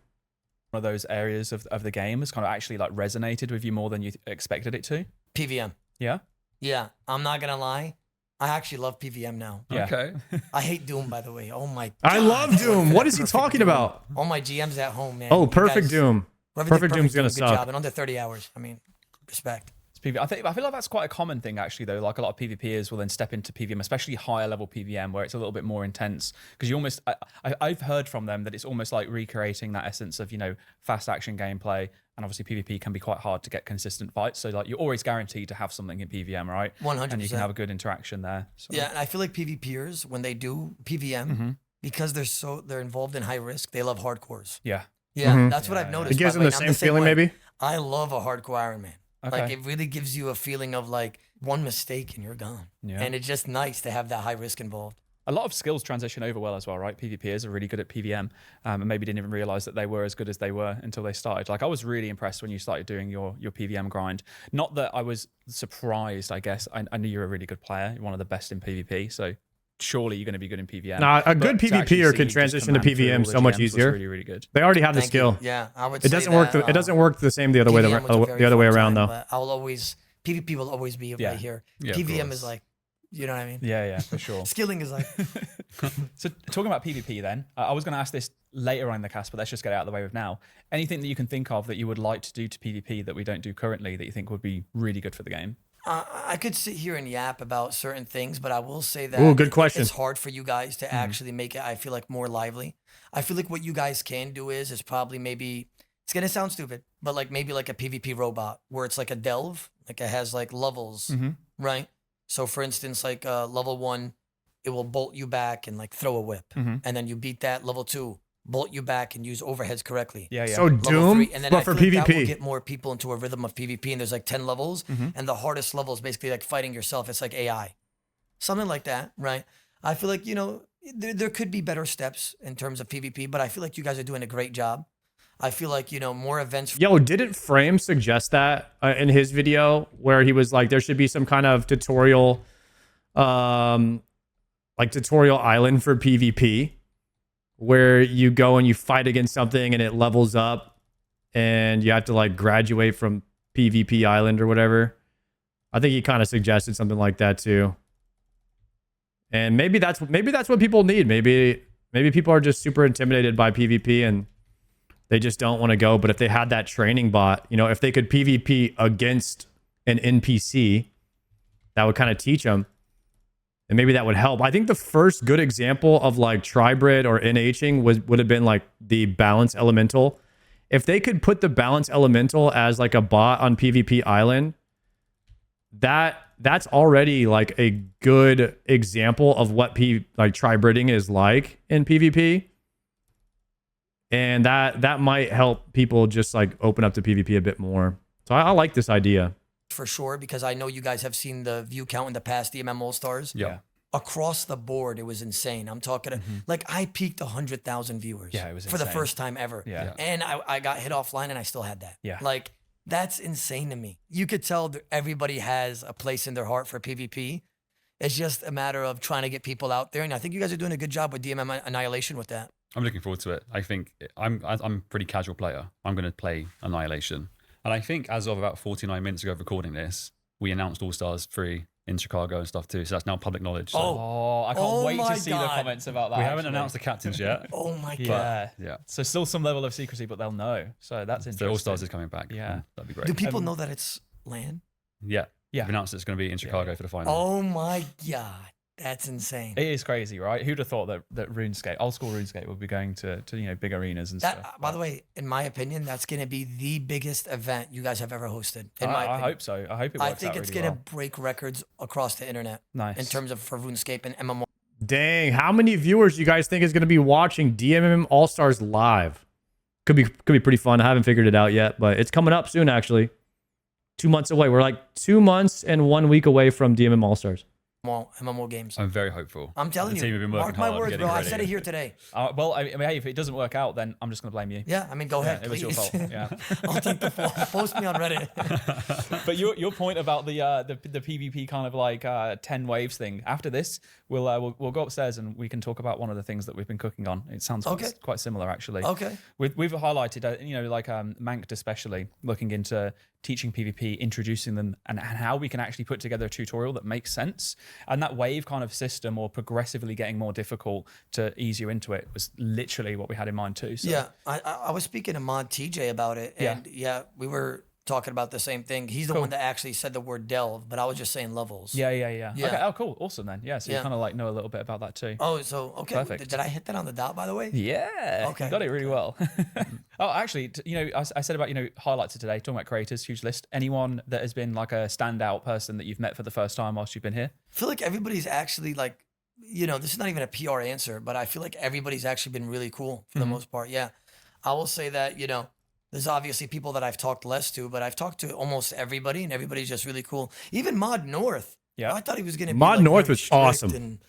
one of those areas of the game has kind of actually like resonated with you more than you expected it to? PVM. Yeah. Yeah, I'm not gonna lie. I actually love PVM now. Yeah. Okay. I hate Doom, by the way. Oh my God. I love Doom. What is he Perfect talking Doom. about? All my GMs at home, man. Oh, You Perfect guys- Doom. whoever did Perfect Doom's gonna Doom, suck. Good job. In under 30 hours. I mean, respect. I feel like that's quite a common thing actually though. Like a lot of PvPers will then step into PVM, especially higher level PVM where it's a little bit more intense because you almost, I've heard from them that it's almost like recreating that essence of, fast action gameplay, and obviously PvP can be quite hard to get consistent fights. So like you're always guaranteed to have something in PVM, right? 100%. And you can have a good interaction there. So. Yeah, and I feel like PvPers, when they do PVM, because they're involved in high risk, they love hardcores. Yeah. Yeah, Mhm. that's what I've Yeah, noticed. It gives by them way, the and I'm same feeling, way. maybe. I love a hardcore Iron Man. Okay. Like, it really gives you a feeling of like one mistake and you're gone. Yeah. And it's just nice to have that high risk involved. A lot of skills transition over well as well, right? PvPers are really good at PVM and maybe didn't even realize that they were as good as they were until they started. Like I was really impressed when you started doing your PVM grind. Not that I was surprised, I guess. I knew you were a really good player. You're one of the best in PvP. So surely you're going to be good in PVM. Nah, a But good to actually PvPer see can you just transition to command through all PVM the so much GMs was easier. really, really good. They already have the Thank you. skill. Yeah, I would It say doesn't work. that, It doesn't work the same the other way. PVM was a very The other way fun around time, though. but I will always PvP will always be Yeah. right here. Yeah, of PVM course. is like You know what I mean? Yeah, for sure. Skilling is like. So talking about PvP then, I was going to ask this later on in the cast, but let's just get it out of the way with now. Anything that you can think of that you would like to do to PvP that we don't do currently that you think would be really good for the game? I could sit here and yap about certain things, but I will say that Ooh, good question. It's hard for you guys to actually make it, I feel like, more lively. I feel like what you guys can do is probably maybe, it's going to sound stupid, but like maybe like a PvP robot where it's like a delve, like it has like levels, right? So for instance, like level 1, it will bolt you back and like throw a whip. And then you beat that. Level 2, bolt you back and use overheads correctly. Yeah. So Level Doom, 3, and then but I for feel like that will PvP. get more people into a rhythm of PvP. And there's like 10 levels, and the hardest level is basically like fighting yourself. It's like AI, something like that, right? I feel like, you know, there could be better steps in terms of PvP, but I feel like you guys are doing a great job. I feel like, you know, more events. Yo, didn't Frame suggest that in his video where he was like, there should be some kind of tutorial, like tutorial island for PvP, where you go and you fight against something and it levels up, and you have to like graduate from PvP island or whatever. I think he kind of suggested something like that too. And maybe that's what people need. Maybe people are just super intimidated by PvP and they just don't want to go. But if they had that training bot, you know, if they could PvP against an NPC, that would kind of teach them. And maybe that would help. I think the first good example of like tribrid or NHing would have been like the balance elemental. If they could put the balance elemental as like a bot on PvP island, that's already like a good example of what like tribriding is like in PvP. And that might help people just like open up to PvP a bit more. So I like this idea. For sure, because I know you guys have seen the view count in the past DMM Allstars. Yeah. Across the board, it was insane. I'm talking like I peaked 100,000 viewers. Yeah, it was for the insane. first time ever. Yeah. And I got hit offline and I still had that. Yeah. Like that's insane to me. You could tell that everybody has a place in their heart for PvP. It's just a matter of trying to get people out there. And I think you guys are doing a good job with DMM Annihilation with that. I'm looking forward to it. I think I'm a pretty casual player. I'm going to play Annihilation. And I think as of about 49 minutes ago of recording this, we announced Allstars 3 in Chicago and stuff too. So that's now public knowledge. So Oh, I can't wait my to see the God. comments about that. we haven't actually. announced the captains yet. Oh my God. Yeah. Yeah. So still some level of secrecy, but they'll know. So that's So interesting. Allstars is coming back. Yeah. That'd be great. Do people know that it's LAN? Yeah. Yeah. We've announced it's going to be in Chicago for the final. Oh my God. That's insane. It is crazy, right? Who'd have thought that RuneScape, old school RuneScape, would be going to you know, big arenas and That, stuff. by the way, in my opinion, that's going to be the biggest event you guys have ever hosted. In my I opinion. hope so. I hope it works I think out it's really going to well. break records across the internet. Nice. In terms of for RuneScape and MMO. Dang, how many viewers do you guys think is going to be watching DMM Allstars live? Could be pretty fun. I haven't figured it out yet, but it's coming up soon actually. 2 months away. We're like 2 months and 1 week away from DMM Allstars. MMO games. I'm very hopeful. I'm telling The team you, have been mark working my hard words, getting bro. I ready. said it here today. Well, I mean, hey, if it doesn't work out, then I'm just going to blame you. Yeah, I mean, go ahead, It was your please. fault. Yeah. I'll take the fall. Post me on Reddit. But your point about the PvP kind of like 10 waves thing. After this, we'll go upstairs and we can talk about one of the things that we've been cooking on. It sounds Okay. quite similar actually. Okay. We've highlighted, you know, like Manked especially, looking into teaching PvP, introducing them, and how we can actually put together a tutorial that makes sense. And that wave kind of system, or progressively getting more difficult to ease you into it, was literally what we had in mind too. So. Yeah, I was speaking to Mod TJ about it, and yeah, we were talking about the same thing. He's the one that actually said the word delve, but I was just saying levels. Yeah. Yeah. Okay. Oh, cool. Awesome then. Yeah. So you Yeah. kind of like know a little bit about that too. Oh, so okay. Perfect. Did I hit that on the dot, by the way? Yeah. Okay. You got it really well. Oh, actually, you know, I said about, you know, highlights of today, talking about creators, huge list. Anyone that has been like a standout person that you've met for the first time whilst you've been here? I feel like everybody's actually like, you know, this is not even a PR answer, but I feel like everybody's actually been really cool for the most part. Yeah. I will say that, you know, there's obviously people that I've talked less to, but I've talked to almost everybody, and everybody's just really cool. Even Mod North. Yeah. I thought he was going to be Mod like, North very was strict awesome. And,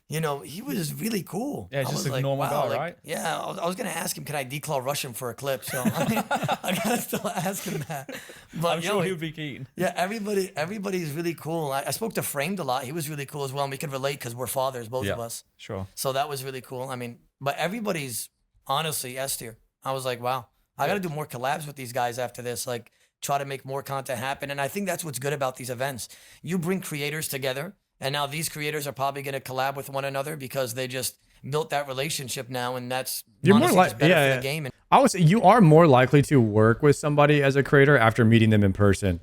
you know, he was really cool. Yeah, I just was a like, normal wow, guy, like, right? Yeah, I was going to ask him, can I declaw Russian for a clip? So I mean, I got to still ask him that. But I'm sure he would be keen. yeah, everybody's really cool. I spoke to Framed a lot. He was really cool as well, and we could relate because we're fathers, both of us. Sure. So that was really cool. I mean, but everybody's honestly S tier. I was like, wow, I got to do more collabs with these guys after this. Like, try to make more content happen. And I think that's what's good about these events. You bring creators together, And now these creators are probably going to collab with one another because they just built that relationship now, and that's honestly just better for the game. And I would say you are more likely to work with somebody as a creator after meeting them in person.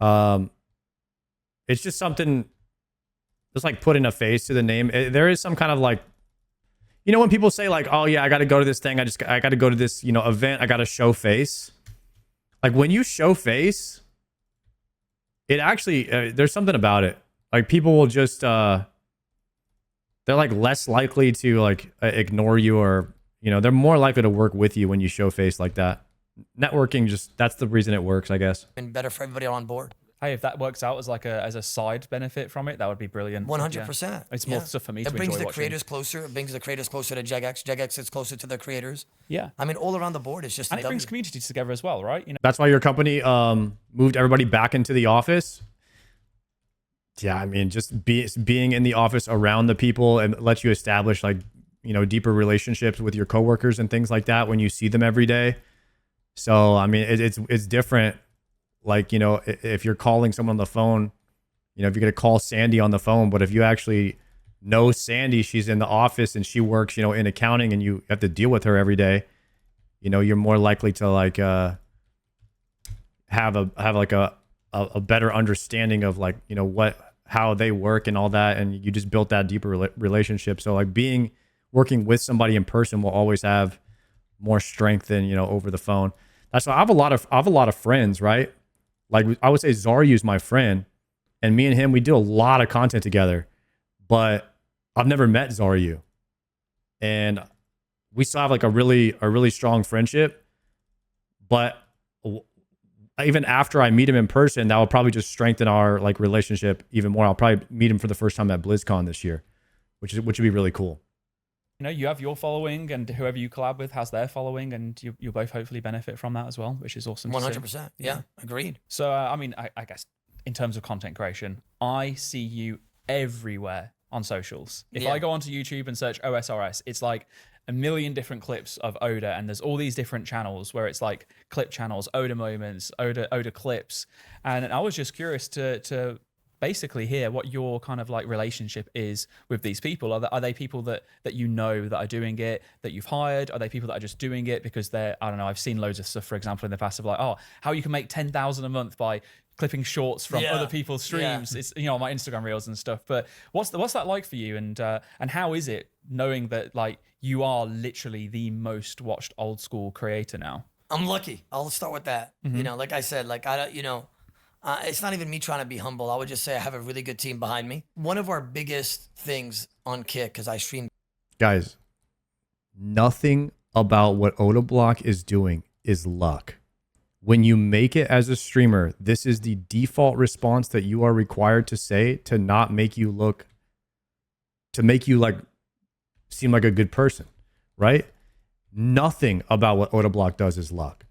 It's just something, just like putting a face to the name. There is some kind of like, you know, when people say like, oh yeah, I got to go to this thing. I got to go to this, you know, event. I got to show face. Like when you show face, it actually, there's something about it. Like people will just, they're like less likely to like ignore you, or, you know, they're more likely to work with you when you show face like that. Networking, just, that's the reason it works, I guess. and better for everybody on board. Hey, if that works out as like as a side benefit from it, that would be brilliant. 100%. It's more stuff for me It to brings enjoy the watching. creators closer. It brings the creators closer to Jagex. Jagex is closer to the creators. Yeah. I mean, all around the board, it's just And it brings communities together as well, right? You know. That's why your company moved everybody back into the office. Yeah, I mean, just being in the office around the people and lets you establish like, you know, deeper relationships with your coworkers and things like that when you see them every day. So, I mean, it's different. Like, you know, if you're calling someone on the phone, you know, if you're going to call Sandy on the phone, but if you actually know Sandy, she's in the office and she works, you know, in accounting, and you have to deal with her every day, you know, you're more likely to like have like a better understanding of like, you know, how they work and all that, and you just built that deeper relationship. So like working with somebody in person will always have more strength than, you know, over the phone. That's why I have a lot of friends, right? Like I would say Zaryu's my friend, and me and him, we do a lot of content together, but I've never met Zaryu, and we still have like a really strong friendship. But even after I meet him in person, that will probably just strengthen our like relationship even more. I'll probably meet him for the first time at BlizzCon this year, which would be really cool. You know, you have your following, and whoever you collab with has their following, and you'll both hopefully benefit from that as well, which is awesome. 100%. Yeah, agreed. So, I mean, I guess in terms of content creation, I see you everywhere on socials. If I go onto YouTube and search OSRS, it's like a million different clips of Oda, and there's all these different channels where it's like clip channels, Oda moments, Oda clips. And I was just curious to basically hear what your kind of like relationship is with these people. Are they people that you know that are doing it, that you've hired? Are they people that are just doing it because they're, I don't know, I've seen loads of stuff, for example, in the past of like, oh, how you can make 10,000 a month by clipping shorts from other people's streams. It's, you know, on my Instagram reels and stuff. But what's that like for you? And how is it knowing that like you are literally the most watched old school creator now? I'm lucky. I'll start with that. You know, like I said, like it's not even me trying to be humble. I would just say I have a really good team behind me. One of our biggest things on Kick, because I stream. Guys, nothing about what Oda Block is doing is luck. When you make it as a streamer, this is the default response that you are required to say to not make you look, to make you like seem like a good person, right? Nothing about what Oda Block does is luck.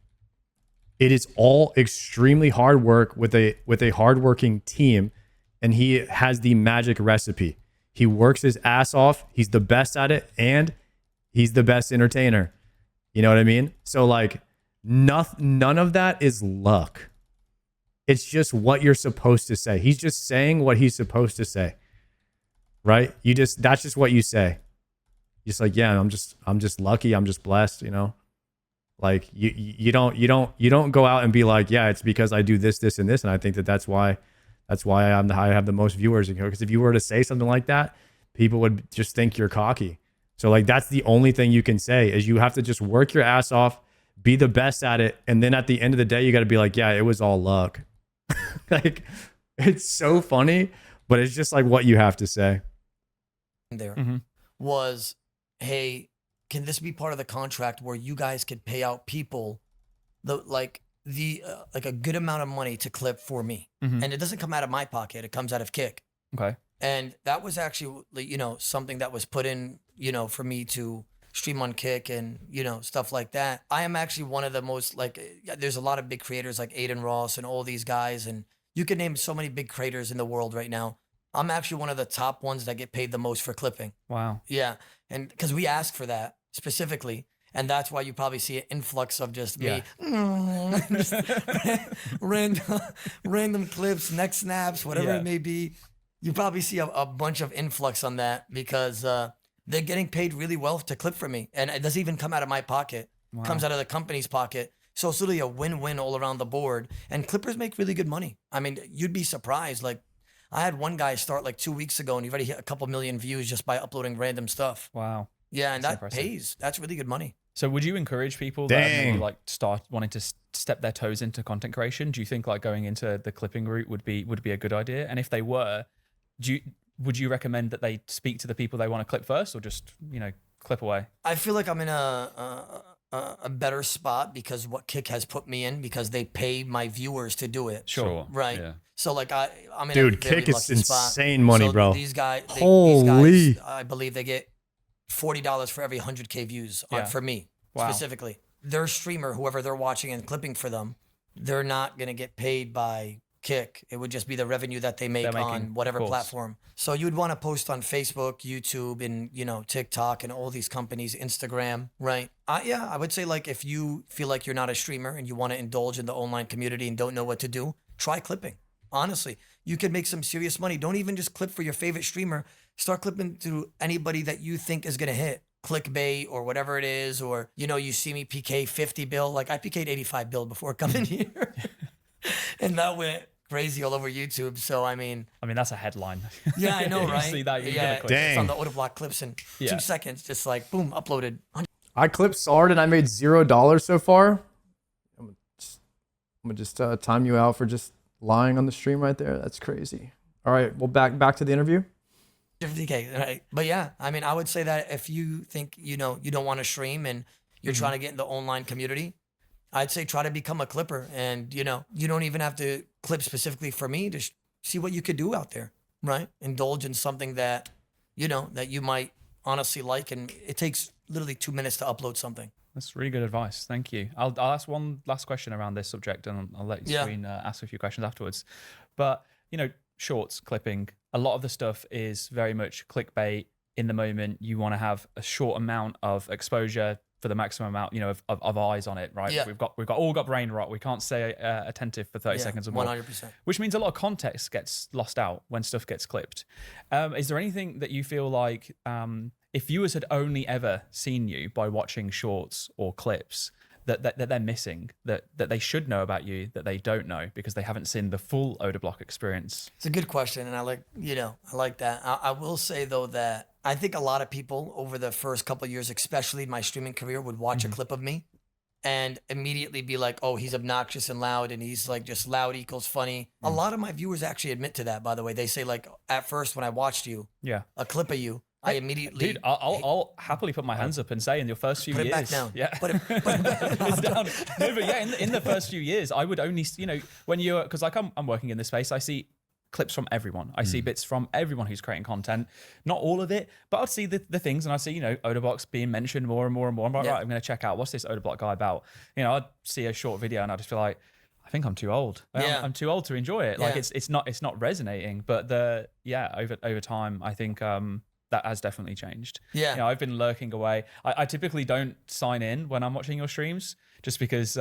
It is all extremely hard work with a hardworking team, and he has the magic recipe. He works his ass off. He's the best at it, and he's the best entertainer. You know what I mean? So like none of that is luck. It's just what you're supposed to say. He's just saying what he's supposed to say. Right? That's just what you say. Just like, yeah, I'm just lucky. I'm just blessed, you know? Like you don't go out and be like, yeah, it's because I do this, this, and this, and I think that's why I have the most viewers. Because if you were to say something like that, people would just think you're cocky. So like that's the only thing you can say is you have to just work your ass off, be the best at it, and then at the end of the day, you got to be like, yeah, it was all luck. Like it's so funny, but it's just like what you have to say. There was, hey, can this be part of the contract where you guys could pay out people like a good amount of money to clip for me? And it doesn't come out of my pocket. It comes out of Kick. Okay. And that was actually, you know, something that was put in, you know, for me to stream on Kick and, you know, stuff like that. I am actually one of the most, like, there's a lot of big creators like Aiden Ross and all these guys. And you can name so many big creators in the world right now. I'm actually one of the top ones that get paid the most for clipping. Wow. Yeah. And because we ask for that specifically. And that's why you probably see an influx of just me, just random clips, neck snaps, whatever it may be. you probably see a bunch of influx on that because they're getting paid really well to clip for me. And it doesn't even come out of my pocket. Wow. It comes out of the company's pocket. So it's literally a win-win all around the board. And clippers make really good money. I mean, you'd be surprised. Like, I had one guy start like 2 weeks ago and he already hit a couple million views just by uploading random stuff. Wow. Yeah, and that pays. That's really good money. So would you encourage people that maybe like start wanting to step their toes into content creation? Do you think like going into the clipping route would be a good idea? And if they were, would you recommend that they speak to the people they want to clip first, or just, you know, clip away? I feel like I'm in a better spot because what Kick has put me in, because they pay my viewers to do it. Sure. Right. Yeah. So like I'm in Dude, a very Kick is lucky spot. insane money, So bro. These guys, Holy. I believe they get $40 for every 100K views for me specifically. Their streamer, whoever they're watching and clipping for them, they're not gonna get paid by Kick. It would just be the revenue that they make on whatever platform. So you would want to post on Facebook, YouTube, and, you know, TikTok and all these companies, Instagram, right? Yeah, I would say like if you feel like you're not a streamer and you want to indulge in the online community and don't know what to do, try clipping. Honestly, you could make some serious money. Don't even just clip for your favorite streamer. Start clipping to anybody that you think is gonna hit. Clickbait or whatever it is, or, you know, you see me PK 50 bill. Like I PK'd 85 bill before coming here. And that went crazy all over YouTube. So I mean that's a headline. Yeah, I know, right? You see that? It's on the Oda block clips in 2 seconds, just like boom, uploaded. I clipped Sard and I made $0 so far. I'm gonna just time you out for just lying on the stream right there. That's crazy. All right, well, back to the interview. 50K, right? But yeah, I mean, I would say that if you think, you know, you don't want to stream and you're trying to get in the online community, I'd say try to become a clipper. And, you know, you don't even have to clip specifically for me. Just see what you could do out there, right? Indulge in something that, you know, that you might honestly like. And it takes literally 2 minutes to upload something. That's really good advice. Thank you. I'll ask one last question around this subject, and I'll let you ask a few questions afterwards. But, you know, shorts, clipping, a lot of the stuff is very much clickbait. In the moment, you want to have a short amount of exposure for the maximum amount, you know, of eyes on it, right? Yeah. We've all got brain rot. We can't stay attentive for 30 seconds or more. 100%. Which means a lot of context gets lost out when stuff gets clipped. Is there anything that you feel like if viewers had only ever seen you by watching shorts or clips that they're missing, that they should know about you that they don't know because they haven't seen the full Oda block experience? It's a good question, and I like that. I will say though that I think a lot of people over the first couple of years, especially my streaming career, would watch a clip of me and immediately be like, oh, he's obnoxious and loud, and he's like just loud equals funny. A lot of my viewers actually admit to that, by the way. They say like, at first when I watched you, a clip of you, I immediately... Dude, I'll happily put my hands up and say in your first few years... Put it back down. Yeah. Put it back It's down. No, but yeah, in the first few years, I would only, you know, when you're... Because like I'm working in this space, I see clips from everyone. I see bits from everyone who's creating content. Not all of it, but I'd see the things, and I see, you know, Oda blocks being mentioned more and more and more. I'm like, right, I'm going to check out, what's this Oda block guy about? You know, I'd see a short video and I'd just be like, I think I'm too old. I'm too old to enjoy it. Like it's not resonating. But over time, I think that has definitely changed. Yeah. You know, I've been lurking away. I typically don't sign in when I'm watching your streams just because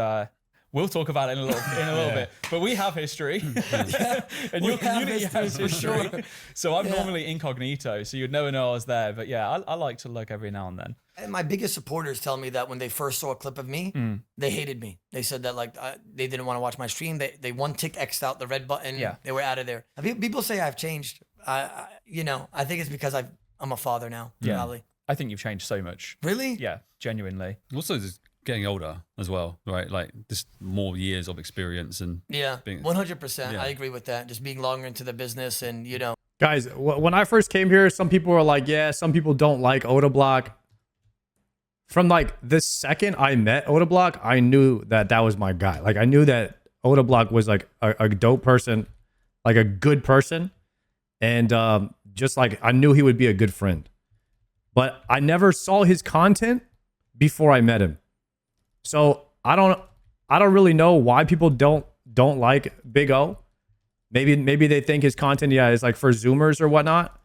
we'll talk about it in a little bit. But we have history. And your community has history. Sure. So I'm normally incognito, so you'd never know I was there. But yeah, I like to look every now and then. And my biggest supporters tell me that when they first saw a clip of me, they hated me. They said that like they didn't want to watch my stream. They one tick X'd out the red button. Yeah. They were out of there. People say I've changed. I think it's because I'm a father now. Yeah. Probably. I think you've changed so much. Really? Yeah, genuinely. Also, just getting older as well, right? Like just more years of experience and 100%. I agree with that. Just being longer into the business, and you know, guys, when I first came here, some people were like, "Yeah, some people don't like Oda block." From like the second I met Oda block, I knew that was my guy. Like I knew that Oda block was like a dope person, like a good person, and just like I knew he would be a good friend. But I never saw his content before I met him. So I don't really know why people don't like Big O. Maybe they think his content is like for Zoomers or whatnot.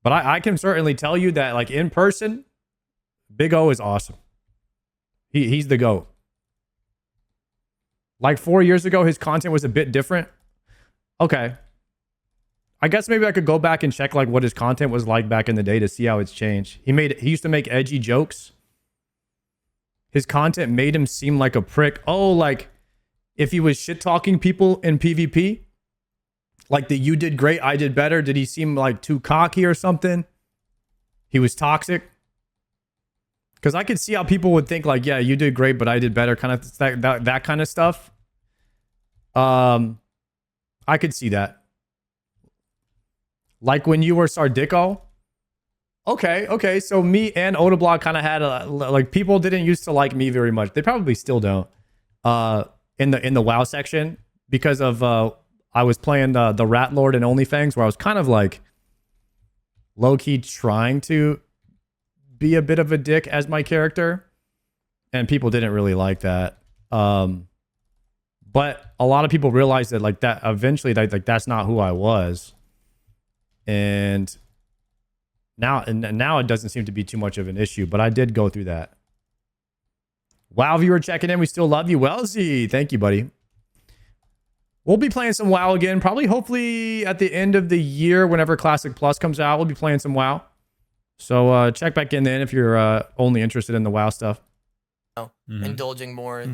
But I can certainly tell you that like in person, Big O is awesome. He's the GOAT. Like 4 years ago, his content was a bit different. Okay. I guess maybe I could go back and check like what his content was like back in the day to see how it's changed. He used to make edgy jokes. His content made him seem like a prick. Oh, like if he was shit talking people in PvP, like the you did great, I did better. Did he seem like too cocky or something? He was toxic. Because I could see how people would think like, yeah, you did great, but I did better, kind of that kind of stuff. I could see that. Like when you were Sardaco. Okay. So me and Odablock kind of had like people didn't used to like me very much. They probably still don't. In the WoW section because of I was playing the Rat Lord and OnlyFangs, where I was kind of like low key trying to be a bit of a dick as my character, and people didn't really like that. But a lot of people realized that like that eventually like that's not who I was, and now it doesn't seem to be too much of an issue. But I did go through that. WoW viewer checking in. We still love you, Wellesley. Thank you, buddy. We'll be playing some WoW again, probably hopefully at the end of the year, whenever Classic Plus comes out. We'll be playing some WoW. So check back in then if you're only interested in the WoW stuff. Indulging more,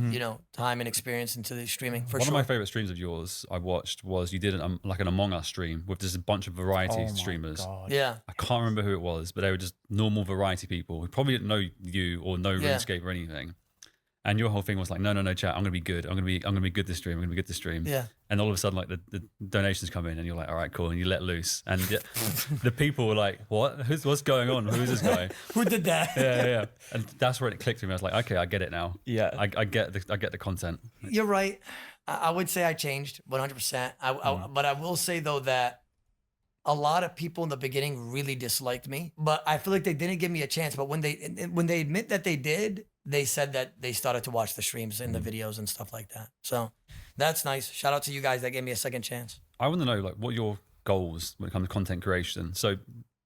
time and experience into the streaming. For One of my favorite streams of yours I watched was you did like an Among Us stream with just a bunch of variety streamers. God. Yeah. I can't remember who it was, but they were just normal variety people who probably didn't know you or know RuneScape or anything. And your whole thing was like, no, chat. I'm gonna be good. I'm gonna be good this stream. I'm gonna be good this stream. Yeah. And all of a sudden, like the donations come in, and you're like, all right, cool. And you let loose, and the people were like, what? What's going on? Who's this guy? Who did that? Yeah. And that's where it clicked to me. I was like, okay, I get it now. Yeah. I get the content. You're right. I would say I changed 100%. But I will say though that a lot of people in the beginning really disliked me, but I feel like they didn't give me a chance. But when they admit that they did, they said that they started to watch the streams and the videos and stuff like that. So that's nice. Shout out to you guys that gave me a second chance. I want to know like what your goals when it comes to content creation. So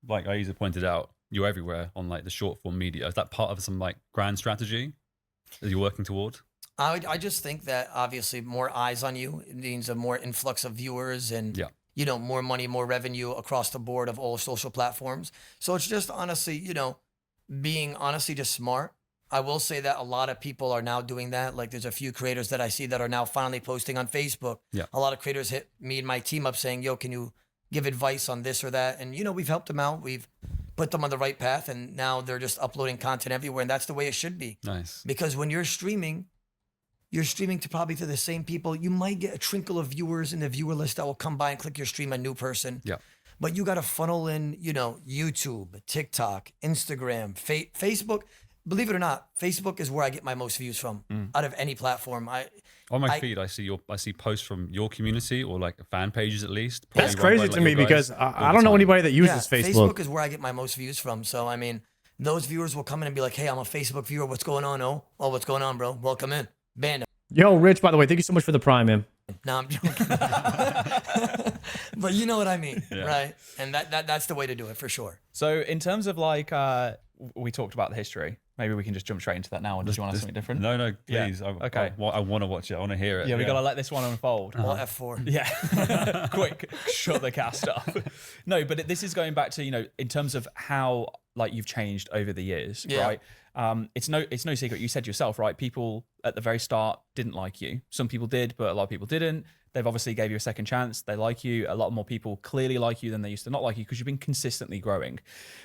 like Aiza pointed out, you're everywhere on like the short form media. Is that part of some like grand strategy that you're working toward? I just think that obviously more eyes on you, it means a more influx of viewers and more money, more revenue across the board of all social platforms. So it's just honestly, being honestly just smart. I will say that a lot of people are now doing that. Like there's a few creators that I see that are now finally posting on Facebook. Yeah. A lot of creators hit me and my team up saying, yo, can you give advice on this or that? And, we've helped them out. We've put them on the right path. And now they're just uploading content everywhere. And that's the way it should be. Nice. Because when you're streaming probably to the same people. You might get a trickle of viewers in the viewer list that will come by and click your stream, a new person. Yeah. But you got to funnel in, YouTube, TikTok, Instagram, Facebook. Believe it or not, Facebook is where I get my most views from out of any platform. On my feed, I see posts from your community or like fan pages at least. That's crazy to me because I don't know anybody that uses Facebook. Facebook is where I get my most views from. So, I mean, those viewers will come in and be like, hey, I'm a Facebook viewer. What's going on? Oh, what's going on, bro? Welcome in. Band. Yo, Rich, by the way, thank you so much for the Prime, man. No, I'm joking. But you know what I mean, right? And that's the way to do it for sure. So in terms of like, we talked about the history. Maybe we can just jump straight into that now. Or did you want to ask something different? No, please. Yeah. Okay. I want to watch it. I want to hear it. Yeah, we got to let this one unfold. Well, F4. Yeah. Quick, shut the cast off. No, but this is going back to, in terms of how like you've changed over the years, right? It's no secret. You said yourself, right? People at the very start didn't like you. Some people did, but a lot of people didn't. They've obviously gave you a second chance. They like you. A lot more people clearly like you than they used to not like you because you've been consistently growing.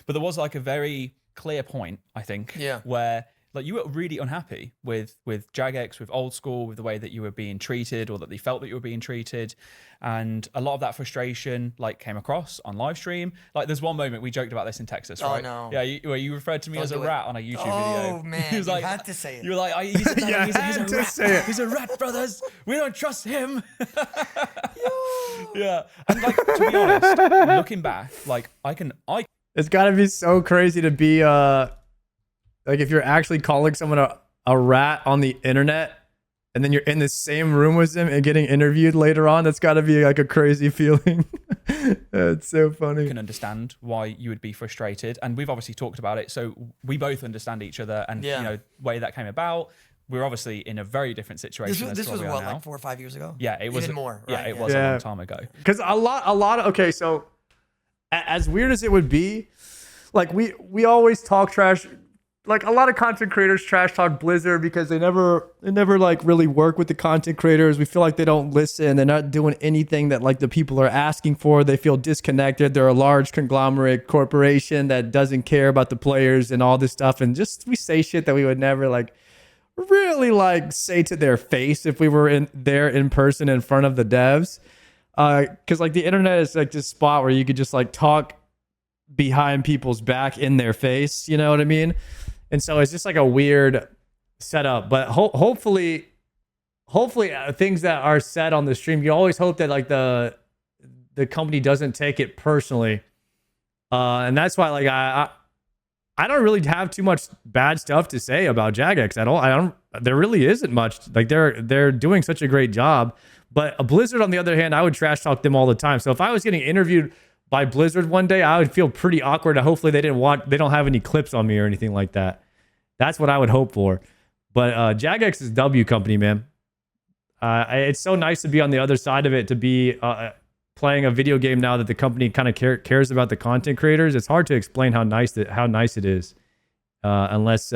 But there was like a very clear point, I think, where like you were really unhappy with Jagex, with Old School, with the way that you were being treated or that they felt that you were being treated. And a lot of that frustration like came across on live stream. Like there's one moment we joked about this in Texas, right? Oh, no. Yeah, where you referred to me as a rat on a YouTube video. Oh, man, He was you like, had to say it. You were like, he's a rat. He's a rat, brothers. We don't trust him. Yeah. And like, to be honest, looking back, like It's got to be so crazy to be like if you're actually calling someone a rat on the internet and then you're in the same room with them and getting interviewed later on. That's got to be like a crazy feeling. It's so funny. I can understand why you would be frustrated, and we've obviously talked about it, so we both understand each other and the way that came about. we're obviously in a very different situation. This was what, now. like 4 or 5 years ago? Yeah, it was even more. Yeah, Right? it was a long time ago. Because a lot of, okay, so as weird as it would be, like we always talk trash. Like a lot of content creators trash talk Blizzard because they never like really work with the content creators. We feel like they don't listen. They're not doing anything that like the people are asking for. They feel disconnected. They're a large conglomerate corporation that doesn't care about the players and all this stuff. And just we say shit that we would never like really like say to their face if we were there in person in front of the devs. Because like the internet is like this spot where you could just like talk behind people's back in their face. You know what I mean? And so it's just like a weird setup, but hopefully things that are said on the stream, you always hope that like the company doesn't take it personally. And that's why like I don't really have too much bad stuff to say about Jagex at all. There really isn't much. Like they're doing such a great job, but a Blizzard on the other hand, I would trash talk them all the time. So if I was getting interviewed by Blizzard one day, I would feel pretty awkward. Hopefully they don't have any clips on me or anything like that. That's what I would hope for. But Jagex is W company, man. It's so nice to be on the other side of it, to be playing a video game now that the company kind of cares about the content creators. It's hard to explain how nice it is, unless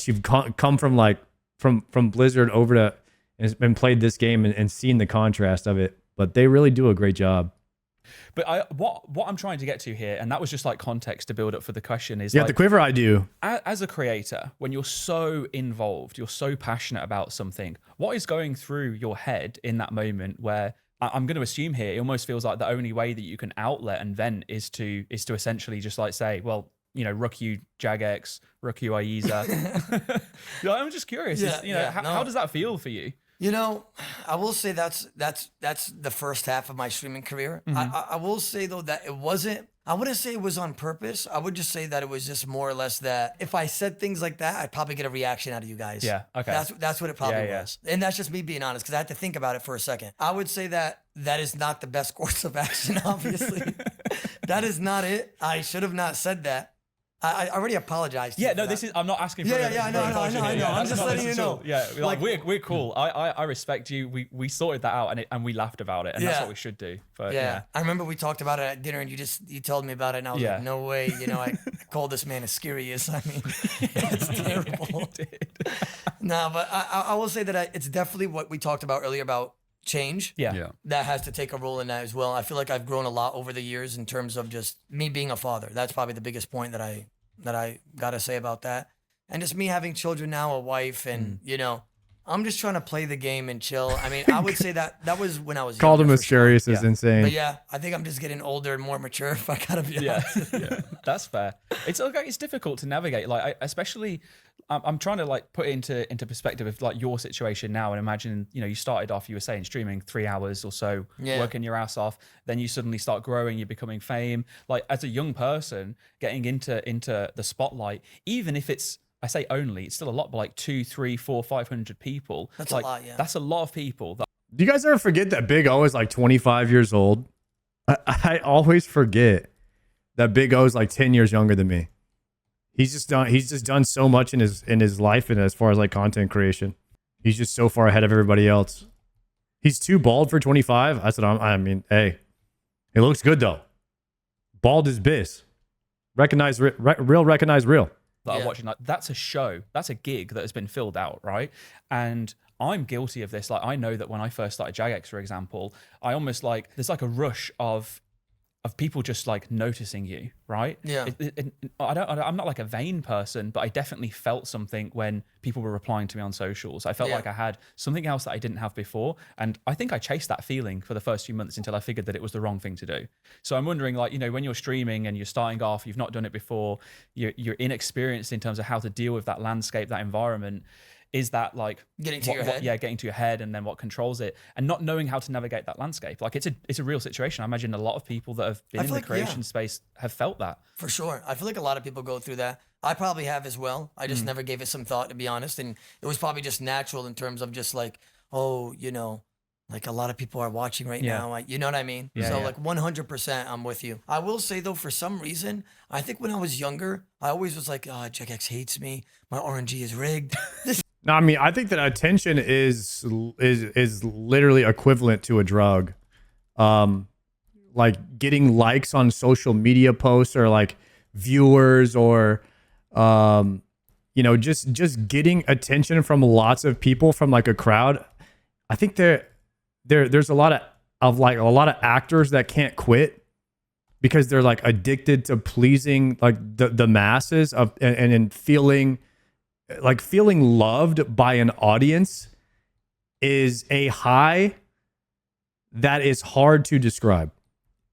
you've come from Blizzard over to and played this game and seen the contrast of it. But they really do a great job. But what I'm trying to get to here, and that was just like context to build up for the question, is like, the quiver I do. As a creator, when you're so involved, you're so passionate about something, what is going through your head in that moment where I'm going to assume here, it almost feels like the only way that you can outlet and vent is to essentially just like say, well, you know, rook you Jagex, rook you Aiza. I'm just curious. How does that feel for you? You know, I will say that's the first half of my streaming career. I will say though that it wasn't. I wouldn't say it was on purpose. I would just say that it was just more or less that if I said things like that, I'd probably get a reaction out of you guys. Yeah. Okay. That's what it probably was, and that's just me being honest because I had to think about it for a second. I would say that is not the best course of action. Obviously, that is not it. I should have not said that. I already apologized. Yeah, no, I'm not asking for I know. I'm just letting you know. Yeah, we're cool. I respect you. We sorted that out and we laughed about it, and that's what we should do. But yeah, I remember we talked about it at dinner, and you told me about it, and I was like, no way. You know, I called this man Ascurius. I mean, it's terrible. No, but I will say that it's definitely what we talked about earlier about change. Yeah. That has to take a role in that as well. I feel like I've grown a lot over the years in terms of just me being a father. That's probably the biggest point that I gotta say about that. And just me having children now, a wife, and you know, I'm just trying to play the game and chill. I mean, I would say that was when I was called him Ascurius sure. is insane. But yeah, I think I'm just getting older and more mature, if I gotta be honest. Yeah, that's fair. It's difficult to navigate. Like, especially, I'm trying to like put it into perspective of like your situation now, and imagine, you know, you started off, you were saying streaming 3 hours or so, working your ass off. Then you suddenly start growing, you're becoming fame. Like as a young person, getting into the spotlight, even if it's, I say only, it's still a lot, but like 200, 300, 400, 500 people. That's like, a lot, yeah. That's a lot of people. Do you guys ever forget that Big O is like 25 years old? I always forget that Big O is like 10 years younger than me. He's just done so much in his life, and as far as like content creation, he's just so far ahead of everybody else. He's too bald for 25. That's what I mean, hey, he looks good though. Bald is biz. Recognize real. That I'm watching, like, that's a show, that's a gig that has been filled out, right? And I'm guilty of this. Like, I know that when I first started Jagex, for example, I almost like, there's like a rush of people just like noticing you, right? Yeah. I'm not like a vain person, but I definitely felt something when people were replying to me on socials. I felt like I had something else that I didn't have before. And I think I chased that feeling for the first few months until I figured that it was the wrong thing to do. So I'm wondering, like, you know, when you're streaming and you're starting off, you've not done it before, you're inexperienced in terms of how to deal with that landscape, that environment. Is that like getting to your head? Yeah, getting to your head, and then what controls it, and not knowing how to navigate that landscape. Like it's a real situation. I imagine a lot of people that have been in the creation space have felt that. For sure. I feel like a lot of people go through that. I probably have as well. I just never gave it some thought, to be honest. And it was probably just natural in terms of just like, oh, you know, like a lot of people are watching right now. You know what I mean? Yeah, like 100% I'm with you. I will say though, for some reason, I think when I was younger, I always was like, oh, Jagex hates me. My RNG is rigged. No, I mean, I think that attention is literally equivalent to a drug. Like getting likes on social media posts, or like viewers, or just getting attention from lots of people, from like a crowd. I think there's a lot of actors that can't quit because they're like addicted to pleasing like the masses and feeling loved by an audience is a high that is hard to describe.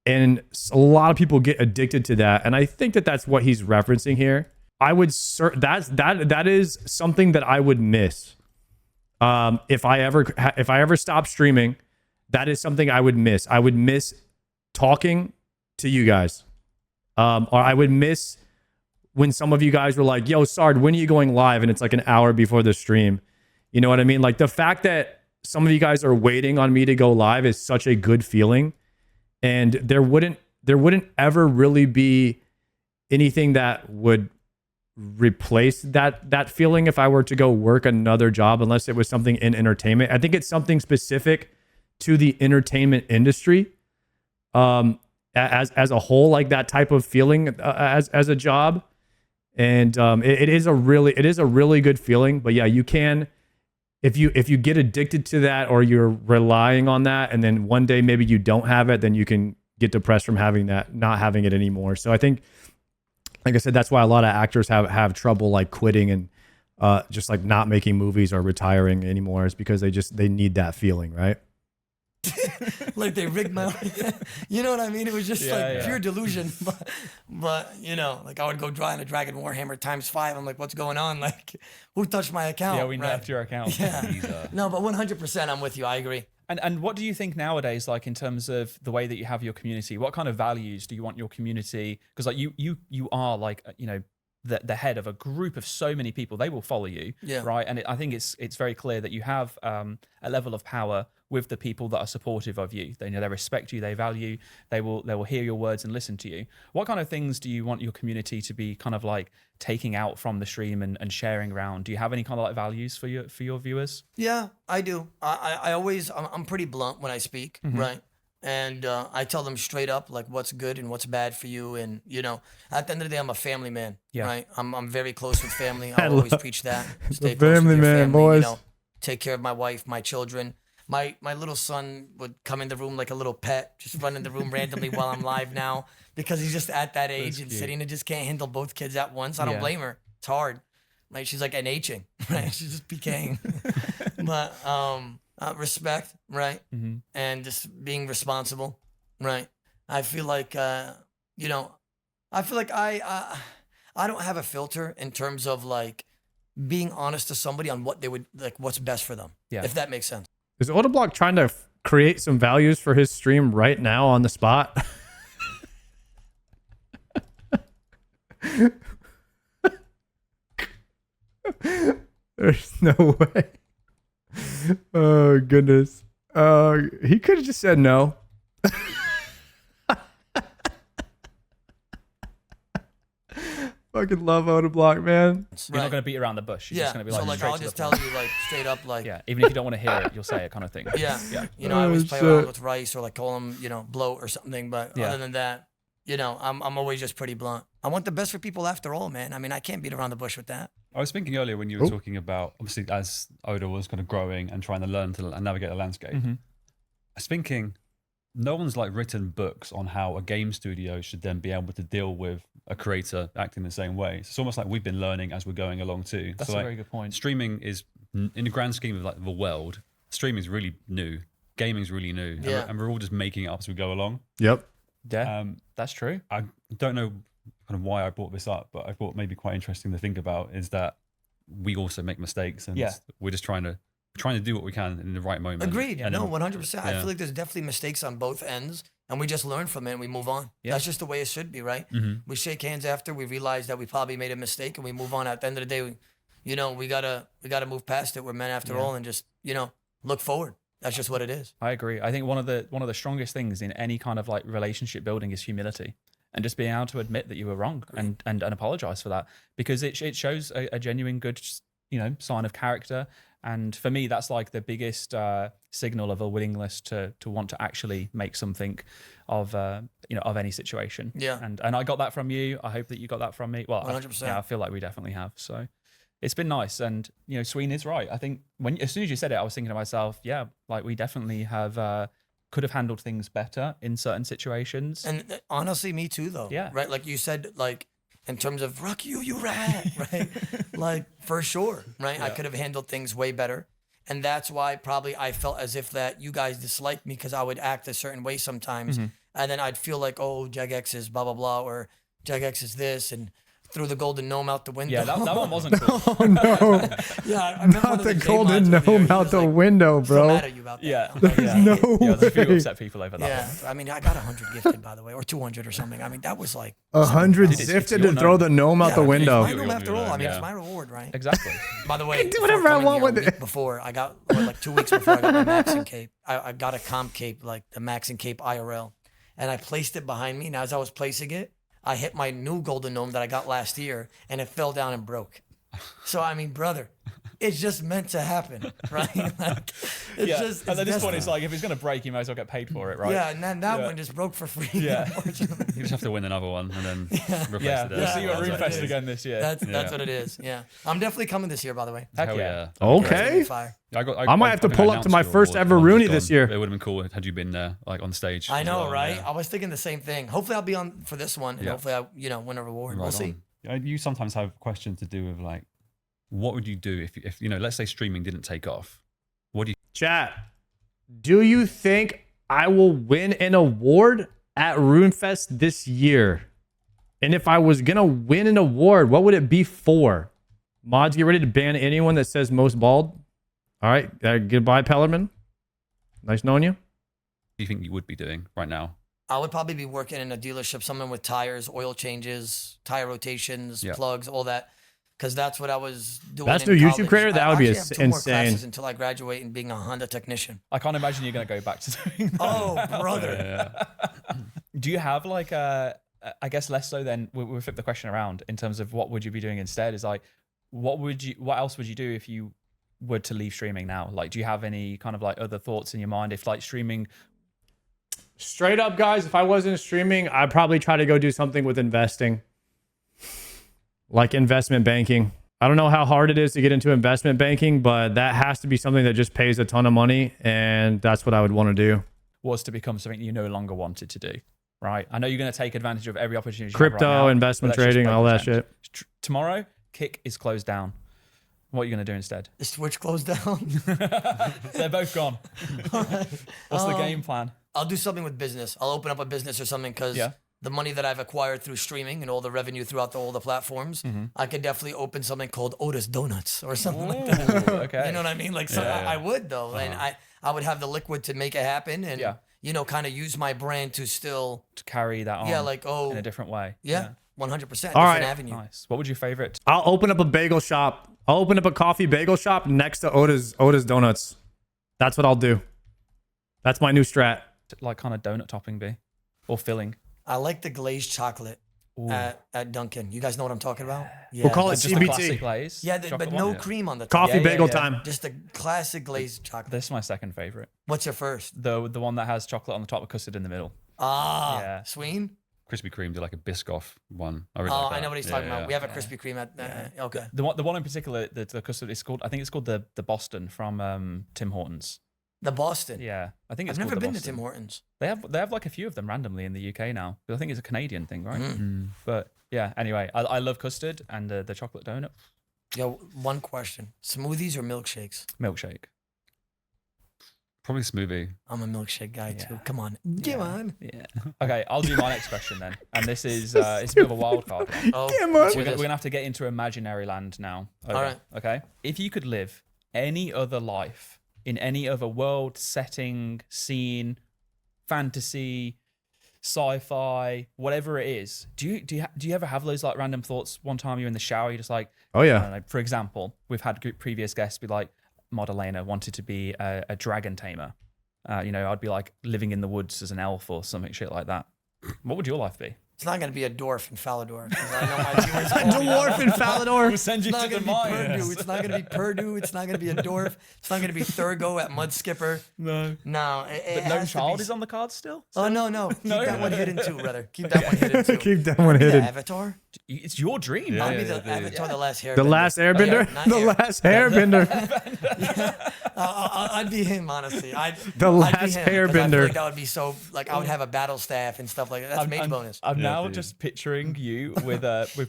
And a lot of people get addicted to that. And I think that that's what he's referencing here. That is something that I would miss. If I ever stop streaming, that is something I would miss. I would miss talking to you guys. Or I would miss when some of you guys were like, yo, Sard, when are you going live? And it's like an hour before the stream. You know what I mean? Like the fact that some of you guys are waiting on me to go live is such a good feeling. And there wouldn't ever really be anything that would replace that feeling if I were to go work another job, unless it was something in entertainment. I think it's something specific to the entertainment industry. As a whole, like that type of feeling as a job. And it is a really good feeling. But yeah, you can, if you get addicted to that, or you're relying on that, and then one day maybe you don't have it, then you can get depressed from not having it anymore. So I think, like I said, that's why a lot of actors have trouble like quitting and just like not making movies or retiring anymore, is because they need that feeling, right? Like they rigged my, you know what I mean? It was just pure delusion. But like I would go draw in a Dragon Warhammer ×5. I'm like, what's going on? Like, who touched my account? Yeah, we nerfed your account. Yeah. No, but 100%, I'm with you. I agree. And what do you think nowadays, like in terms of the way that you have your community? What kind of values do you want your community? Because like you are like the head of a group of so many people. They will follow you, right? And I think it's very clear that you have a level of power with the people that are supportive of you. They respect you, they value, they will hear your words and listen to you. What kind of things do you want your community to be kind of like taking out from the stream and sharing around? Do you have any kind of like values for your viewers? Yeah, I do. I'm pretty blunt when I speak, right? And I tell them straight up like what's good and what's bad for you. And at the end of the day, I'm a family man, right? I'm very close with family. I always preach that. Stay close with your family, boys. Take care of my wife, my children. My little son would come in the room like a little pet, just run in the room randomly while I'm live now, because he's just at that age. And Serena just can't handle both kids at once. I don't blame her. It's hard. Like she's like NHing, right? She's just PKing. But respect, right? And just being responsible, right? I feel like I don't have a filter in terms of like being honest to somebody on what they would like, what's best for them. Yeah. If that makes sense. Is Odablock trying to create some values for his stream right now on the spot? There's no way. Oh, goodness. He could have just said no. Fucking love Odablock, man. You're not going to beat around the bush. You're just going to be like, so like I'll just tell you like straight up like, even if you don't want to hear it, you'll say it kind of thing. Yeah. I always play around with rice or like call him bloat or something. But other than that, I'm always just pretty blunt. I want the best for people after all, man. I mean, I can't beat around the bush with that. I was thinking earlier when you were talking about, obviously, as Oda was kind of growing and trying to learn to navigate the landscape, I was thinking, no one's like written books on how a game studio should then be able to deal with a creator acting the same way. So it's almost like we've been learning as we're going along too. That's so a very good point. Streaming is, in the grand scheme of like the world, streaming is really new. Gaming is really new. Yeah. And we're all just making it up as we go along. Yep. Yeah, that's true. I don't know kind of why I brought this up, but I thought maybe quite interesting to think about is that we also make mistakes, and we're just trying to do what we can in the right moment. Agreed. And no, 100%. I feel like there's definitely mistakes on both ends, and we just learn from it and we move on. That's just the way it should be, right? We shake hands after we realize that we probably made a mistake, and we move on. At the end of the day, we gotta move past it. We're men after all, and just look forward. That's just what it is. I agree. I think one of the strongest things in any kind of like relationship building is humility, and just being able to admit that you were wrong and apologize for that, because it shows a genuine good sign of character. And for me, that's like the biggest signal of a willingness to want to actually make something of of any situation. Yeah. And I got that from you. I hope that you got that from me. Well, 100%. I feel like we definitely have. So it's been nice. And Sween is right. I think as soon as you said it, I was thinking to myself, yeah, like we definitely have could have handled things better in certain situations. And honestly, me too, though. Yeah. Right. Like you said, like in terms of "rock you rat," right? Like for sure, right? I could have handled things way better, and that's why probably I felt as if that you guys disliked me because I would act a certain way sometimes, and then I'd feel like, oh, Jagex is blah blah blah, or Jagex is this, and threw the golden gnome out the window. Yeah, that one wasn't cool. Oh no, Yeah, I remember one not of the J-mods golden with you, gnome he out was the like, window, "Still mad bro. at you about that." Yeah. I'm like, There's yeah. no Yeah, there's a few way. upset people over that Yeah, one. I mean, I got 100 gifted, by the way, or 200 or something. I mean, that was like 100 It's zifted your to throw the gnome out Yeah, the it's window. my gnome after all. I mean, Yeah. it's my reward, right? Exactly. By the way, do whatever I want with a week it. Before I got, or like 2 weeks before I got my Maxing cape, I got a comp cape, like the Maxing cape IRL, and I placed it behind me. And as I was placing it, I hit my new golden gnome that I got last year, and it fell down and broke. So I mean, brother, it's just meant to happen, right? Like, it's Yeah. just. And at this point, destined. it's like if it's going to break, you might as well get paid for it, right? Yeah, and then that Yeah. one just broke for free. Yeah. unfortunately. You just have to win another one and then replace Yeah. it. We'll Yeah, see you at that's what it RuneFest is. again this year. That's Yeah. what it is. Yeah, I'm definitely coming this year. By the way, Heck Hell yeah. yeah. It's gonna Okay. be fire. I might have to pull up to my first ever Rooney this year. It would have been cool had you been there, like on stage. I as know, well, right? yeah. I was thinking the same thing. Hopefully, I'll be on for this one, and Yeah. hopefully, I win a reward. We'll Right see. on. You sometimes have questions to do with like, what would you do if let's say streaming didn't take off? What do you? Chat, do you think I will win an award at RuneFest this year? And if I was going to win an award, what would it be for? Mods, get ready to ban anyone that says most bald. All right. Goodbye, Pellerman. Nice knowing you. Do you think you would be doing right now? I would probably be working in a dealership, something with tires, oil changes, tire rotations, Yeah. plugs, all that. Because that's what I was doing. That's in the YouTube college. creator? That I would be actually have 2 more insane. classes until I graduate and being a Honda technician. I can't imagine you're going to go back to doing that. Oh, brother. Do you have like I guess less so then we'll flip the question around in terms of what would you be doing instead is like what else would you do if you were to leave streaming now? Like do you have any kind of like other thoughts in your mind if like streaming? Straight up, guys, if I wasn't streaming, I'd probably try to go do something with investing, like investment banking. I don't know how hard it is to get into investment banking, but that has to be something that just pays a ton of money, and that's what I would want to do. Was to become something you no longer wanted to do, right? I know you're going to take advantage of every opportunity. Crypto, you have right now, investment but let's just trading, break all it that down. shit. Tomorrow, Kick is closed down. What are you going to do instead? Is Twitch closed down? They're both gone. What's the game plan? I'll do something with business. I'll open up a business or something because Yeah. the money that I've acquired through streaming and all the revenue throughout all the platforms, I could definitely open something called Oda's Donuts or something like that. Ooh, okay. You know what I mean? Like, so I would though, and I would have the liquid to make it happen, and kind of use my brand to still, to carry that on like in a different way. 100%. All different right. avenue. Nice. What would your favorite I'll open up a bagel shop. I'll open up a coffee bagel shop next to Oda's Donuts. That's what I'll do. That's my new strat. like kind of donut topping be or filling? I like the glazed chocolate at Dunkin'. You guys know what I'm talking about? Yeah. We'll call it Just the classic CBT. glaze. Yeah, chocolate but one? no Yeah. cream on the top. Coffee Yeah, bagel yeah. time. Just the classic glazed chocolate. This is my second favorite. What's your first? The one that has chocolate on the top with custard in the middle. Ah, Yeah. Sween? Krispy Kreme do like a Biscoff one. I really Oh, like that. I know what he's Yeah, talking yeah. about. We have a Krispy Kreme at okay. The one in particular, the custard is called. I think it's called the Boston from Tim Hortons. The Boston. Yeah, I think I've it's. never called the been to Boston. Tim Hortons. They have like a few of them randomly in the UK now. But I think it's a Canadian thing, right? Mm. But yeah, anyway, I love custard and the chocolate donut Yo, one question. Smoothies or milkshakes? milkshake. Probably smoothie. I'm a milkshake guy too. Yeah. Come on. Come on. Yeah. Okay, I'll do my next question then. And this is it's a bit of a wild card one. Oh, Come let's on. hear We're this. gonna have to get into imaginary land now. Okay. All right. Okay. If you could live any other life in any other world, setting, scene, fantasy, sci-fi, whatever it is, do you ever have those like random thoughts? One time you're in the shower, you're just like, Oh I yeah. don't know, for example, we've had previous guests be like, Modelena wanted to be a dragon tamer. I'd be like living in the woods as an elf or something shit like that. What would your life be? It's not going to be a dwarf in Falador. 'Cause I know my viewers call me Dwarf that. in Falador. We'll send you It's not to the going to be mine. Purdue. It's not going to be Purdue. It's not going to be a dwarf. It's not going to be Thurgo at Mud Skipper. No. No. But no child is on the card still? Oh, no. Keep that one hidden too, brother. Keep that one hidden too. Keep that one The hidden. Avatar? It's your dream. I'll be the Avatar, the last Airbender. The last Airbender. not The Air. last Airbender. I'd be him, honestly. I'd The be last him, 'cause I Airbender. feel like that would be so, like, I would have a battle staff and stuff like that. That's mage bonus. I'm now dude. just picturing you with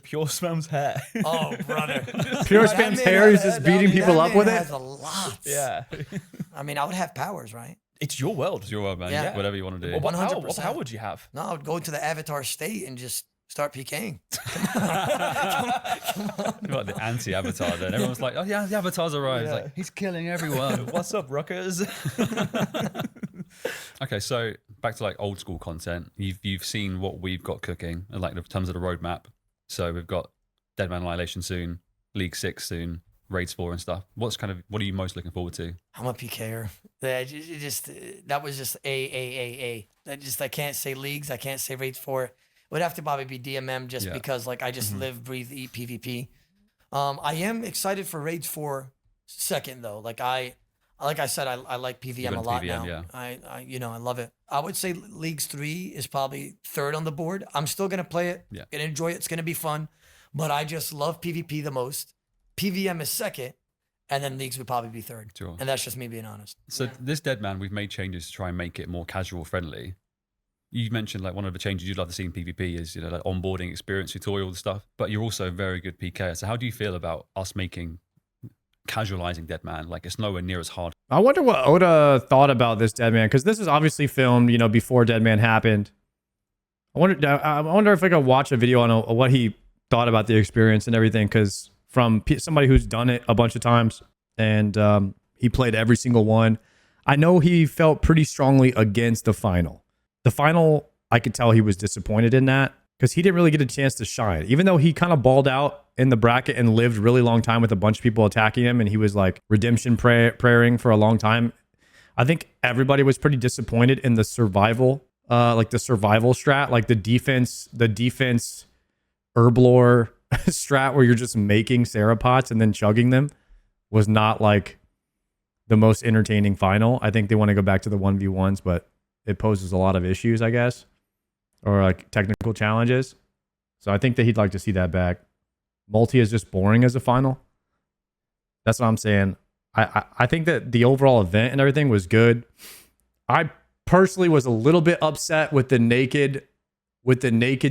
Pure Spam's hair. Oh, brother. Pure That Spam's man hair is has- just beating that people up man with has it. a lot. Yeah. I mean, I would have powers, right? It's your world. It's your world, man. Yeah. Whatever you want to do. Well, what power 100%. would you have? No, I would go into the Avatar state and just start PKing. You're like the anti-Avatar then. Everyone's like, oh yeah, the Avatar's arrived. It's like, he's killing everyone. What's up, Ruckers? Okay, so back to like old school content. You've seen what we've got cooking, like in terms of the roadmap. So we've got Deadman Annihilation soon, League 6 soon, Raids 4 and stuff. What are you most looking forward to? I'm a PKer. That was just a. I can't say leagues. I can't say raids 4. It would have to probably be DMM just because like I just live, breathe, eat PvP. I am excited for raids 4 second though. Like I said, I like PVM a lot PVM, now. yeah. I love it. I would say Leagues 3 is probably third on the board. I'm still gonna play it. Yeah. Gonna enjoy it. It's gonna be fun. But I just love PvP the most. PVM is second, and then Leagues would probably be third. Sure. And that's just me being honest. So this Deadman, we've made changes to try and make it more casual friendly. You mentioned like one of the changes you'd love to see in PvP is like onboarding experience tutorial stuff, but you're also a very good PKer. So how do you feel about us making casualizing Deadman? Like it's nowhere near as hard. I wonder what Oda thought about this Deadman, because this is obviously filmed, before Deadman happened. I wonder if I could watch a video on what he thought about the experience and everything, because from somebody who's done it a bunch of times and he played every single one, I know he felt pretty strongly against the final. The final, I could tell he was disappointed in that because he didn't really get a chance to shine, even though he kind of balled out in the bracket and lived really long time with a bunch of people attacking him, and he was like redemption praying for a long time. I think everybody was pretty disappointed in the survival, like the survival strat, like the defense herblore strat where you're just making Serapots and then chugging them was not like the most entertaining final. I think they want to go back to the 1v1s, but it poses a lot of issues, I guess, or like technical challenges. So I think that he'd like to see that back. Multi is just boring as a final. That's what I'm saying. I think that the overall event and everything was good. I personally was a little bit upset with the naked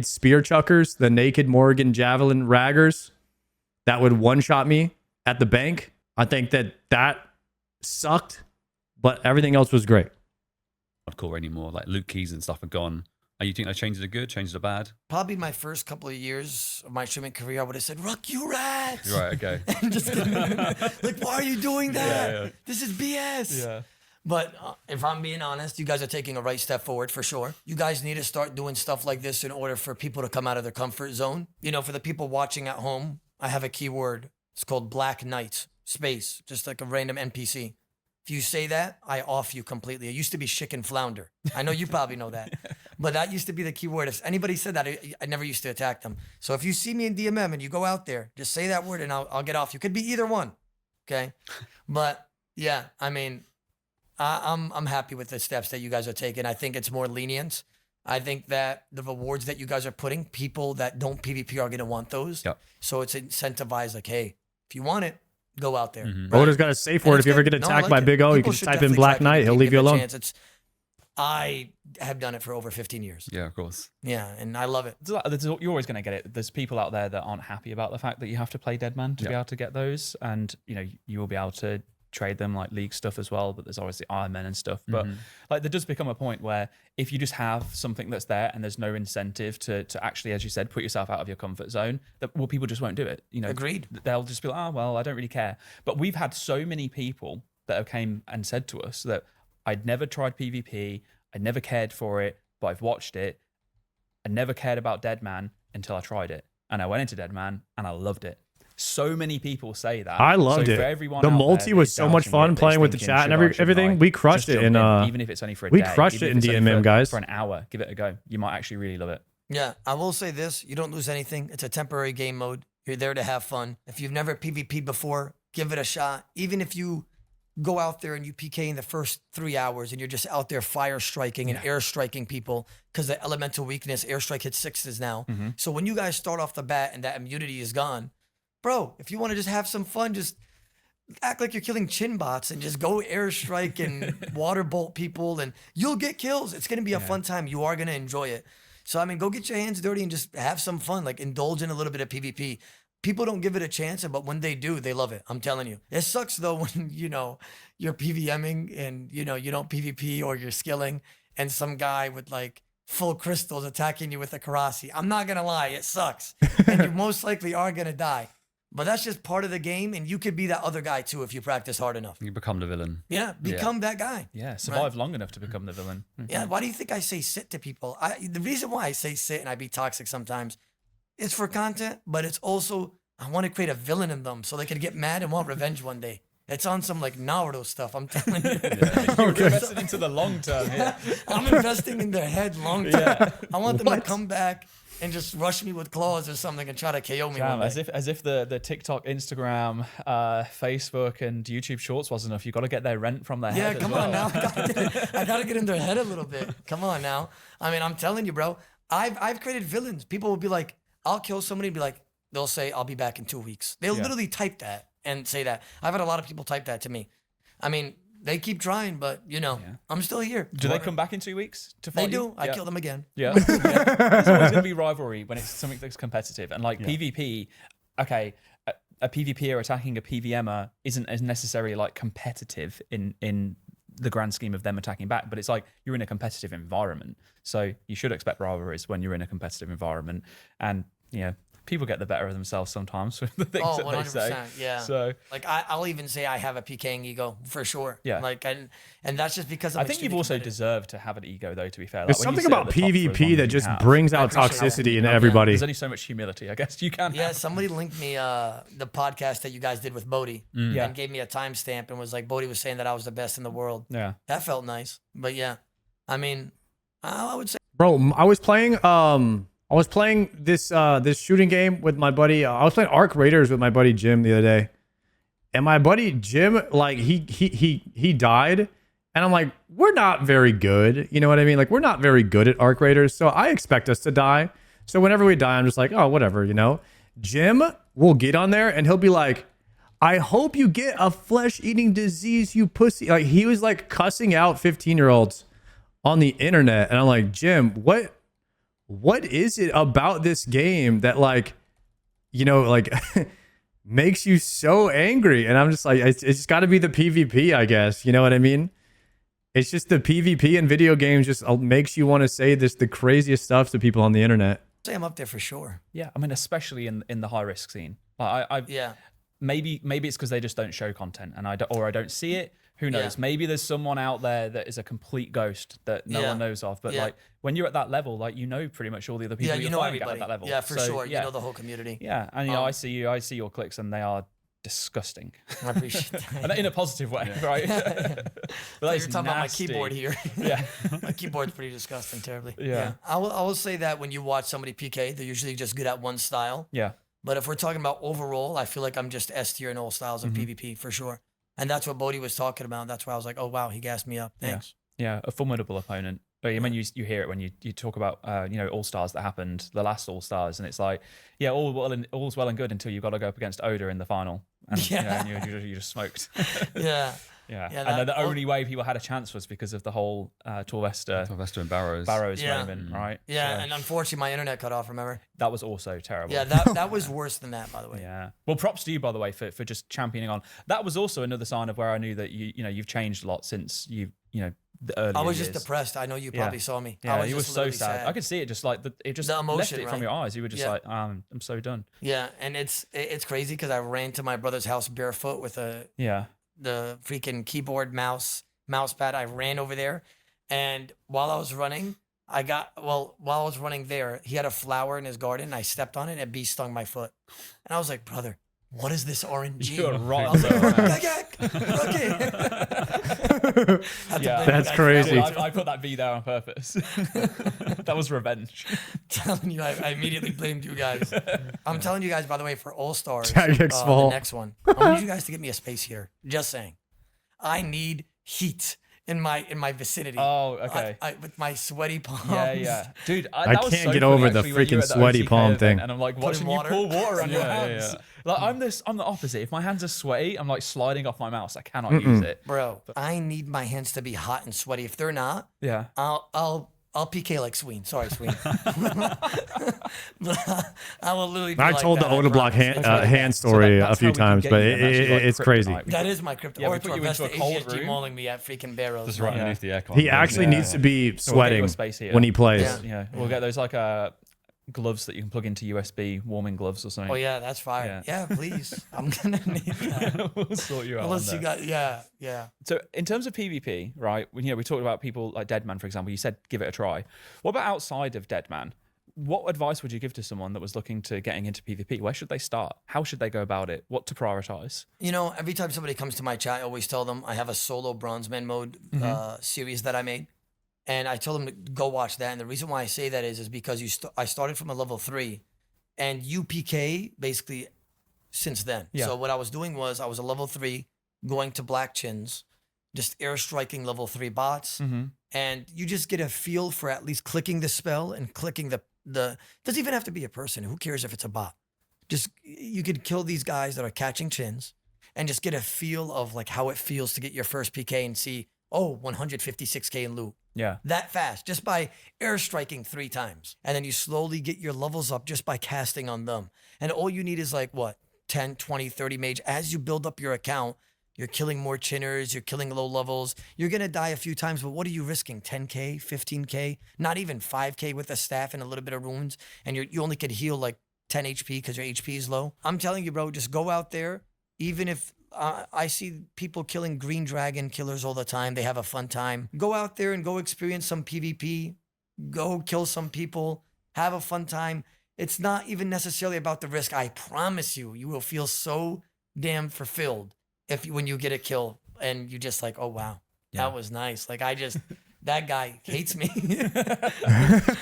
spear chuckers, the naked Morgan javelin raggers that would one-shot me at the bank. I think that sucked, but everything else was great. Hardcore anymore. Like Luke Keys and stuff are gone. Are you think those changes are good? Changes are bad? Probably my first couple of years of my streaming career, I would have said, "Ruck, you rats!" Right. Okay. Just kidding. Like, why are you doing that? Yeah. This is BS. Yeah. But if I'm being honest, you guys are taking a right step forward for sure. You guys need to start doing stuff like this in order for people to come out of their comfort zone. For the people watching at home, I have a keyword. It's called Black Knight, space, just like a random NPC. If you say that, I off you completely. It used to be chicken flounder. I know you probably know that. But that used to be the keyword. If anybody said that, I never used to attack them. So if you see me in DMM and you go out there, just say that word and I'll get off you. Could be either one. Okay? But yeah, I mean, I'm happy with the steps that you guys are taking. I think it's more lenient. I think that the rewards that you guys are putting, people that don't PvP are going to want those. Yep. So it's incentivized like, hey, if you want it, go out there. Mm-hmm. Oda's got a safe word. If you ever get attacked by Big O, you can just type in Black Knight. He'll leave you alone. I have done it for over 15 years. Yeah, of course. Yeah, and I love it. You're always going to get it. There's people out there that aren't happy about the fact that you have to play Deadman to be able to get those, and you will be able to trade them like League stuff as well. But there's obviously Iron Men and stuff. But like there does become a point where if you just have something that's there and there's no incentive to actually, as you said, put yourself out of your comfort zone, people just won't do it. Agreed. They'll just be like, oh well, I don't really care. But we've had so many people that have came and said to us that I'd never tried PvP. I never cared for it, but I've watched it. I never cared about Deadman until I tried it. And I went into Deadman and I loved it. So many people say that. I loved so it. For everyone the out multi there was so much fun playing with the chat and everything. We crushed it in even if it's only for a day. We crushed it in DMM, guys. For an hour, give it a go. You might actually really love it. Yeah, I will say this. You don't lose anything. It's a temporary game mode. You're there to have fun. If you've never PvP'd before, give it a shot. Even if you go out there and you PK in the first 3 hours and you're just out there fire striking and air striking people because the elemental weakness, airstrike hits 6s now. So when you guys start off the bat and that immunity is gone, bro, if you want to just have some fun, just act like you're killing chin bots and just go airstrike and water bolt people and you'll get kills. It's going to be a fun time. You are going to enjoy it. So, I mean, go get your hands dirty and just have some fun, like indulge in a little bit of PvP. People don't give it a chance, but when they do, they love it. I'm telling you. It sucks, though, when, you're PVMing and, you don't PvP or you're skilling and some guy with, like, full crystals attacking you with a Karasi. I'm not going to lie. It sucks. And you most likely are going to die. But that's just part of the game, and you could be that other guy, too, if you practice hard enough. You become the villain. Yeah, become that guy. Yeah, survive long enough to become the villain. Yeah, why do you think I say sit to people? The reason why I say sit and I be toxic sometimes is for content, but it's also I want to create a villain in them so they can get mad and want revenge one day. It's on some like Naruto stuff, I'm telling you. You're invested into the long term here. I'm investing in their head long term. I want them to come back and just rush me with claws or something and try to KO me. As if the TikTok, Instagram, Facebook, and YouTube Shorts wasn't enough. You got to get their rent from their head. Yeah, come on now. I gotta get in their head a little bit. Come on now. I mean, I'm telling you, bro. I've created villains. People will be like, I'll kill somebody and be like, they'll say, I'll be back in 2 weeks. They'll literally type that and say that. I've had a lot of people type that to me. I mean, they keep trying, but I'm still here. Do they come back in 2 weeks to fight They do. you? I kill them again. Yeah. There's always going to be rivalry when it's something that's competitive. And like PvP, okay, a PvPer attacking a PVMer isn't as necessarily like competitive in the grand scheme of them attacking back, but it's like you're in a competitive environment. So you should expect rivalries when you're in a competitive environment. And, people get the better of themselves sometimes with the things that 100%, they say. Yeah. So like I'll even say I have a PKing ego for sure. Yeah. Like and that's just because I think you've also deserved to have an ego though. To be fair, There's something about PvP that just brings out toxicity in everybody. There's only so much humility, I guess. You can. Yeah. Somebody linked me the podcast that you guys did with Bodhi and gave me a timestamp and was like, Bodhi was saying that I was the best in the world. Yeah. That felt nice. But yeah, I mean, I would say, bro, I was playing this shooting game with my buddy. I was playing Arc Raiders with my buddy Jim the other day, and my buddy Jim, like he died, and I'm like, we're not very good. You know what I mean? Like we're not very good at Arc Raiders, so I expect us to die. So whenever we die, I'm just like, oh, whatever, Jim will get on there and he'll be like, I hope you get a flesh-eating disease, you pussy. Like he was like cussing out 15-year-olds on the internet, and I'm like, Jim, what is it about this game that like makes you so angry? And I'm just like, it's just got to be the PvP, I guess. You know what I mean? It's just the PvP in video games just makes you want to say the craziest stuff to people on the internet. say I'm up there for sure. Yeah, I mean, especially in the high risk scene. Like maybe it's because they just don't show content, and I don't see it. Who knows? Yeah. Maybe there's someone out there that is a complete ghost that no one knows of. But like when you're at that level, like pretty much all the other people you're fighting at that level. Yeah, for sure. You know the whole community. Yeah, and I see your clicks, and they are disgusting. I appreciate that. And in a positive way, right? But you're talking about my keyboard here. Yeah, my keyboard's pretty disgusting, terribly. Yeah. I will say that when you watch somebody PK, they're usually just good at one style. Yeah. But if we're talking about overall, I feel like I'm just S tier in all styles of PvP for sure. And that's what Bodhi was talking about. That's why I was like, oh, wow, he gassed me up. Thanks. Yeah, a formidable opponent. But I mean, you hear it when you talk about, All-Stars that happened, the last All-Stars, and it's like, all's well and good until you've got to go up against Oda in the final. And, you just smoked. Yeah. Yeah, and then the only way people had a chance was because of the whole Torvesta and Barrows moment, right? Yeah, and unfortunately my internet cut off, remember? That was also terrible. Yeah, that was worse than that, by the way. Yeah. Well, props to you, by the way, for just championing on. That was also another sign of where I knew that you've changed a lot since the early I was years. just depressed. I know you probably saw me. Yeah, you were so sad. I could see it just like the emotion left it from your eyes. You were just like, I'm so done. Yeah, and it's crazy because I ran to my brother's house barefoot with the freaking keyboard mouse pad. I ran over there, and while I was running there, he had a flower in his garden, and I stepped on it, and a bee stung my foot. And I was like, brother, what is this RNG? You're right. I was like, Yeah, That's crazy. I put that V there on purpose. That was revenge. Telling you, I immediately blamed you guys. I'm telling you guys, by the way, for Allstars, Jagex the fault. next one, I need you guys to get me a space heater. Just saying. I need heat in my vicinity. Oh, okay. With my sweaty palms. Yeah. Dude, I that was can't so get funny, over the actually, when you freaking were at the sweaty OTK palm event, thing. and I'm like Putting watching you water. pour water on your Yeah, hands. yeah. Like I'm the opposite. If my hands are sweaty, I'm like sliding off my mouse. I cannot use it. Bro, I need my hands to be hot and sweaty. If they're not, Yeah. I'll PK like Sween. Sorry, Sween. I will literally be I like told the that, I Oda block promise. hand story that's a few how we can times, get but you them, actually, like it's crazy. kryptonite. That is my crypto. Yeah, we Or put to you invest into the a cold AGSG room. mauling me at freaking barrels. Just right Yeah. underneath the aircon. He actually needs to be We'll get you sweating a space heater. when he plays. Yeah. Yeah, we'll get those like gloves that you can plug into USB warming gloves or something. Oh yeah, that's fire. Yeah, please. I'm gonna need that. We'll sort you out. Unless on you that. got yeah. So in terms of PvP, right? When we talked about people like Deadman, for example. You said give it a try. What about outside of Deadman? What advice would you give to someone that was looking to getting into PvP? Where should they start? How should they go about it? What to prioritize? You know, every time somebody comes to my chat, I always tell them I have a solo bronzeman mode series that I made. And I told them to go watch that. And the reason why I say that is because I started from a level 3 and you PK basically since then. Yeah. So what I was doing was I was a level 3 going to black chins, just airstriking level 3 bots. And you just get a feel for at least clicking the spell and clicking the doesn't even have to be a person. Who cares if it's a bot? Just you could kill these guys that are catching chins and just get a feel of like how it feels to get your first PK and see, oh, 156k in loot. Yeah. That fast, just by airstriking 3 times. And then you slowly get your levels up just by casting on them. And all you need is like what? 10, 20, 30 mage. As you build up your account, you're killing more chinners, you're killing low levels. You're going to die a few times, but what are you risking? 10k, 15k, not even 5k with a staff and a little bit of runes. And you only could heal like 10 HP because your HP is low. I'm telling you, bro, just go out there. Even if I see people killing green dragon killers all the time. They have a fun time. Go out there and go experience some PvP. Go kill some people. Have a fun time. It's not even necessarily about the risk. I promise you, you will feel so damn fulfilled when you get a kill and you just like, oh, wow, that was nice. Like that guy hates me.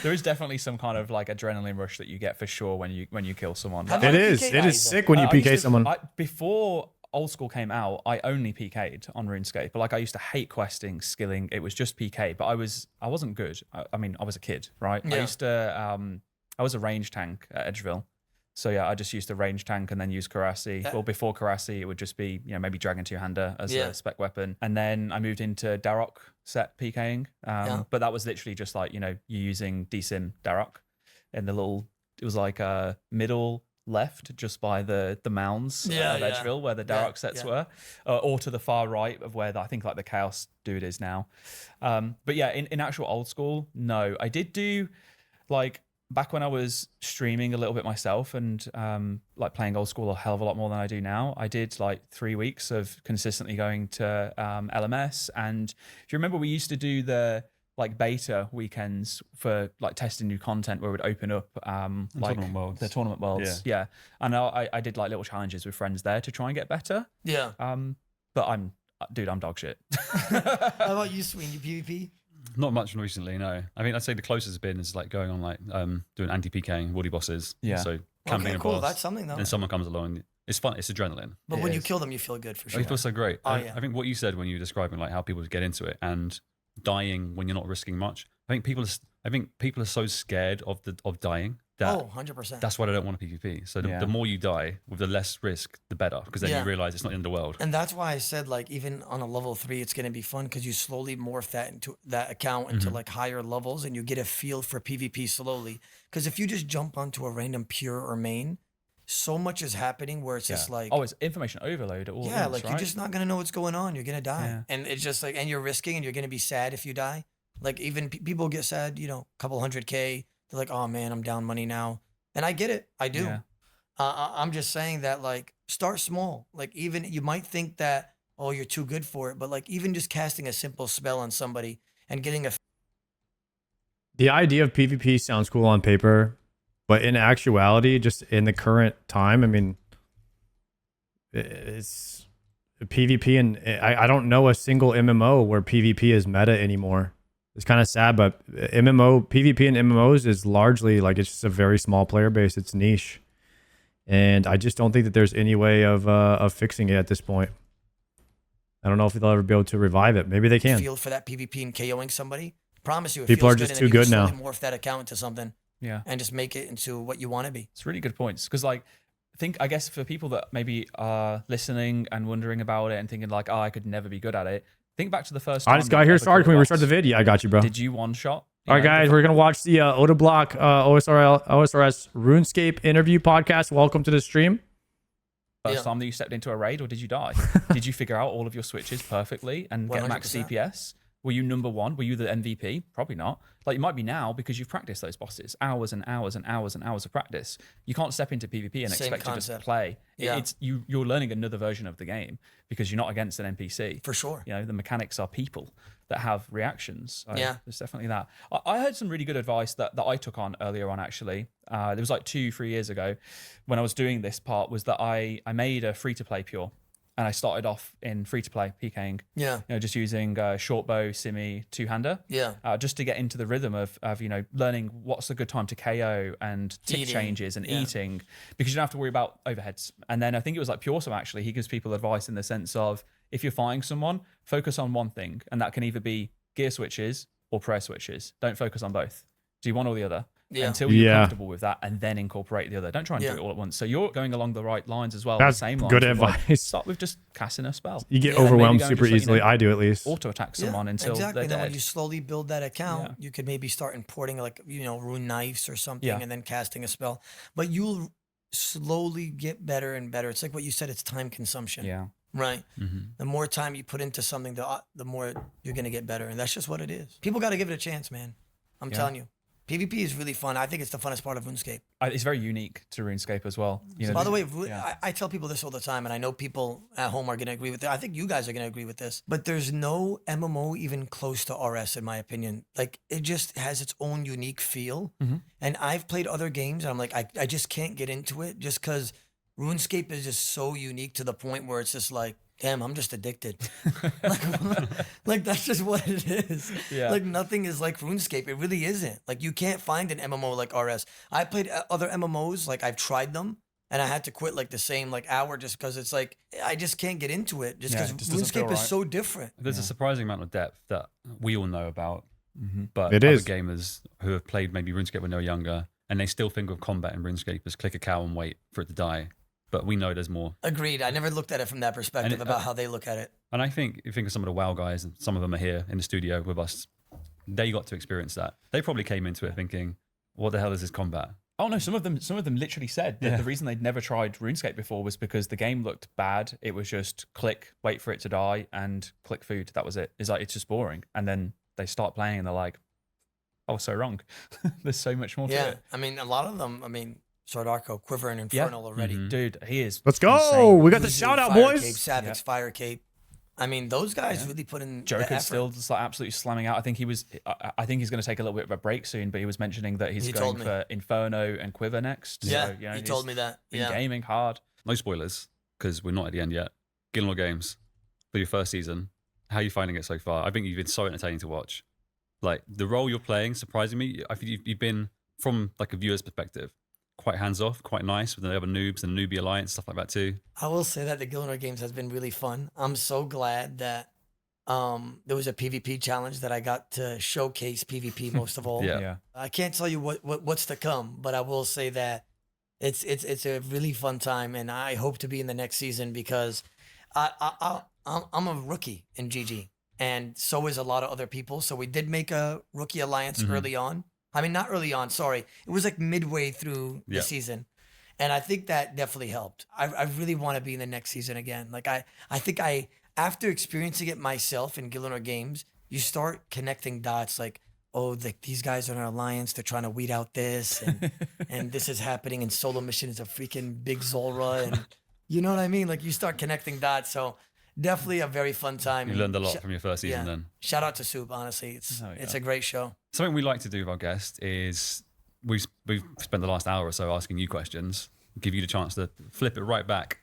There is definitely some kind of like adrenaline rush that you get for sure when you kill someone. It is sick when you I used PK to- someone. Before Old School came out, I only PK'd on RuneScape. But like I used to hate questing, skilling. It was just PK. But I wasn't good. I mean, I was a kid, right? Yeah. I used to I was a range tank at Edgeville. So yeah, I just used the range tank and then use Karasi. Well, before Karasi, it would just be, maybe Dragon Two-Hander as a spec weapon. And then I moved into Darok set PKing. But that was literally just like, you're using DSIM Darok in the it was like a middle left just by the mounds of Edgeville where the Darok sets were, or to the far right of where I think like the Chaos dude is now. But yeah, in actual Old School, no. I did do like back when I was streaming a little bit myself and like playing Old School a hell of a lot more than I do now. I did like 3 weeks of consistently going to LMS. And if you remember, we used to do the like beta weekends for like testing new content where we'd open up like tournament worlds. the tournament worlds. Yeah. And I did like little challenges with friends there to try and get better. Yeah. But I'm dog shit. How about you, Sween? You PvP? Not much recently, no. I mean, I'd say the closest it's been is like going on like doing anti-PKing, woody bosses. Yeah. So camping Okay, a cool. boss. That's something though. And someone comes along. It's fun. It's adrenaline. But when you kill them, you feel good for Oh, sure. it feels so great. Oh, I yeah. think what you said when you were describing like how people get into it and dying when you're not risking much. I think people are so scared of dying that Oh, 100%. that's why they don't want a PvP. So the more you die with the less risk, the better, because then Yeah. you realize it's not in the world. And that's why I said like even on a level 3, it's gonna be fun because you slowly morph that into that account into like higher levels, and you get a feel for PvP slowly. Because if you just jump onto a random pure or main, so much is happening where it's just like it's information overload at all. yeah, once, like right? you're just not gonna know what's going on. You're gonna die, Yeah. and it's just like, and you're risking, and you're gonna be sad if you die. Like even people get sad, a couple 100K. They're like, oh man, I'm down money now, and I get it, I do. Yeah. I'm just saying that like start small. Like even you might think that oh you're too good for it, but like even just casting a simple spell on somebody and getting a The idea of PvP sounds cool on paper, but in actuality, just in the current time, I mean, it's PvP, and I don't know a single MMO where PvP is meta anymore. It's kind of sad, but PvP and MMOs is largely like, it's just a very small player base. It's niche. And I just don't think that there's any way of fixing it at this point. I don't know if they'll ever be able to revive it. Maybe they can. Feel for that PvP and KOing somebody. Promise you, it people feels are just good, too and then good you now. slowly morph that account into something. Yeah. And just make it into what you want to be. It's really good points. Because like, I guess for people that maybe are listening and wondering about it and thinking like, oh, I could never be good at it. Think back to the first time. I just got here. Sorry, can we restart the video? I got you, bro. Did you one shot? All right, guys, we're going to watch the Oda Block OSRS Runescape interview podcast. Welcome to the stream. First time that you stepped into a raid, or did you die? Did you figure out all of your switches perfectly and get max 100%. CPS? Were you number one? Were you the MVP? Probably not. Like, you might be now because you've practiced those bosses. Hours and hours and hours and hours of practice. You can't step into PvP and Same expect to just concept. play. Yeah. You're learning another version of the game because you're not against an NPC. For sure. You know, the mechanics are people that have reactions. So Yeah. there's definitely that. I heard some really good advice that I took on earlier on, actually. It was like 2-3 years ago when I was doing this part, was that I made a free-to-play pure. And I started off in free-to-play PKing. Yeah. You know, just using short bow, simi, two-hander. Yeah. Just to get into the rhythm of you know, learning what's a good time to KO and tick Eating. changes and Yeah. eating, because you don't have to worry about overheads. And then I think it was like Puresome, actually. He gives people advice in the sense of, if you're fighting someone, focus on one thing, and that can either be gear switches or prayer switches. Don't focus on both. Do one or the other. Yeah. Until you're comfortable with that, and then incorporate the other. Don't try and do it all at once. So you're going along the right lines as well. That's the same lines good of, like, advice. start with just casting a spell. You get Yeah, overwhelmed maybe don't super just, like, you easily. know, I do, at least. Auto attack someone until exactly. they're And then when dead. you slowly build that account, you could maybe start importing like, you know, rune knives or something, Yeah. and then casting a spell. But you'll slowly get better and better. It's like what you said, it's time consumption. Yeah. Right. Mm-hmm. The more time you put into something, the more you're gonna get better. And that's just what it is. People gotta give it a chance, man. I'm telling you. PvP is really fun. I think it's the funnest part of RuneScape. It's very unique to RuneScape as well. You know, By the way, I tell people this all the time, and I know people at home are going to agree with it. I think you guys are going to agree with this. But there's no MMO even close to RS, in my opinion. Like, it just has its own unique feel. And I've played other games, and I'm like, I just can't get into it just because RuneScape is just so unique to the point where it's just like, damn, I'm just addicted. like that's just what it is. Yeah. Like nothing is like RuneScape. It really isn't. Like you can't find an MMO like RS. I played other MMOs, like I've tried them, and I had to quit like the same like hour just because it's like I just can't get into it just because it just doesn't feel RuneScape is right. so different. There's a surprising amount of depth that we all know about, but It other is. gamers who have played maybe RuneScape when they were younger, and they still think of combat in RuneScape as click a cow and wait for it to die. But we know there's more. Agreed. I never looked at it from that perspective And about how they look at it. And I think, if you think of some of the WoW guys, and some of them are here in the studio with us, they got to experience that. They probably came into it thinking, what the hell is this combat? Oh no, some of them literally said that the reason they'd never tried RuneScape before was because the game looked bad. It was just click, wait for it to die, and click food. That was it. It's like, it's just boring. And then they start playing and they're like, oh, so wrong. There's so much more to Yeah. it. I mean, a lot of them, Sardaco, Quiver and Infernal already. Dude, he is Let's go. insane. We got the Uzu, shout out, Fire boys. Cape, Savix, Fire Cape. I mean, those guys really put in the effort. Joker's still just like absolutely slamming out. I think he's going to take a little bit of a break soon, but he was mentioning that he's He going told me. for Inferno and Quiver next. Yeah, So, you know, he he's told me that. been Yeah. gaming hard. No spoilers, because we're not at the end yet. Gielinor Games, for your first season, how are you finding it so far? I think you've been so entertaining to watch. Like, the role you're playing, surprising me. I think you've been, from like a viewer's perspective, quite hands-off, quite nice with the other noobs and newbie alliance, stuff like that too. I will say that the Gielinor Games has been really fun. I'm so glad that there was a PvP challenge that I got to showcase PvP most of all. Yeah. I can't tell you what's to come, but I will say that it's a really fun time, and I hope to be in the next season because I'm a rookie in GG, and so is a lot of other people. So we did make a rookie alliance early on. I mean, not early on, sorry. It was like midway through the season. And I think that definitely helped. I really want to be in the next season again. Like I think after experiencing it myself in Gielinor Games, you start connecting dots like, oh, these guys are in an alliance. They're trying to weed out this, and this is happening. And solo mission is a freaking big Zulrah, and you know what I mean? Like you start connecting dots. So definitely a very fun time. You and learned a lot from your first season then. Shout out to Soup, honestly. It's a great show. Something we like to do with our guests is we've spent the last hour or so asking you questions, give you the chance to flip it right back.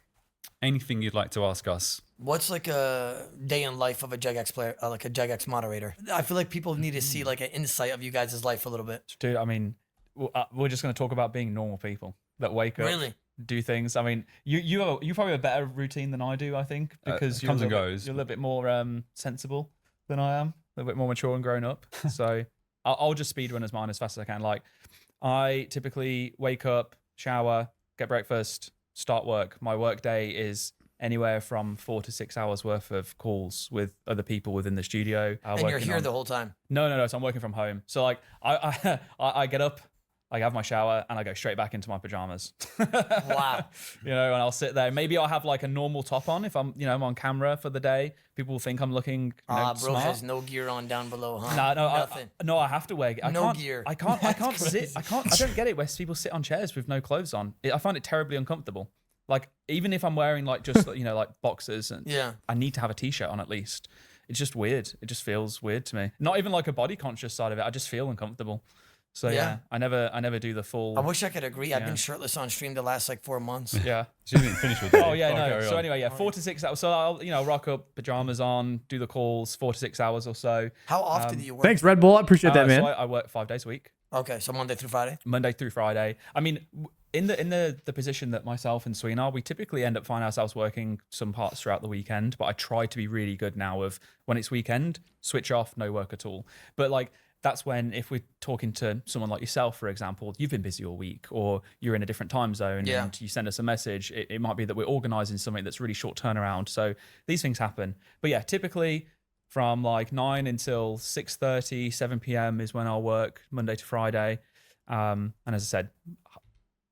Anything you'd like to ask us What's like a day in life of a Jagex player, like a Jagex moderator? I feel like people need to see like an insight of you guys' life a little bit. Dude, I mean, we're just going to talk about being normal people that wake up, do things. I mean, you probably have a better routine than I do, I think, because comes and goes. You're a little bit more sensible than I am, a little bit more mature and grown up. So I'll just speedrun as mine as fast as I can. Like, I typically wake up, shower, get breakfast, start work. My work day is anywhere from 4 to 6 hours worth of calls with other people within the studio. And you're here the whole time? No. So I'm working from home. So like I get up, I have my shower, and I go straight back into my pajamas. Wow. And I'll sit there. Maybe I'll have like a normal top on if I'm on camera for the day. People will think I'm looking bro smart. has no gear on down below, huh? No, I have to wear. Gear. I can't sit. I don't get it where people sit on chairs with no clothes on. I find it terribly uncomfortable. Like, even if I'm wearing like just like boxers, and I need to have a t-shirt on at least. It's just weird. It just feels weird to me. Not even like a body conscious side of it. I just feel uncomfortable. So yeah, I never do the full. I wish I could agree. I've been shirtless on stream the last like 4 months. Yeah. So you didn't finish with that. Oh yeah, no. So anyway, 4 to 6 hours. So I'll rock up, pajamas on, do the calls, 4 to 6 hours or so. How often do you work? Thanks, Red Bull. I appreciate that, man. So I work 5 days a week. Okay, so Monday through Friday. Monday through Friday. I mean, in the position that myself and Sween are, we typically end up finding ourselves working some parts throughout the weekend. But I try to be really good now of when it's weekend, switch off, no work at all. But like, that's when, if we're talking to someone like yourself, for example, you've been busy all week, or you're in a different time zone, and you send us a message, it might be that we're organizing something that's really short turnaround. So these things happen. But yeah, typically from like 9 until 6:30, 7 p.m. is when I'll work Monday to Friday. And as I said,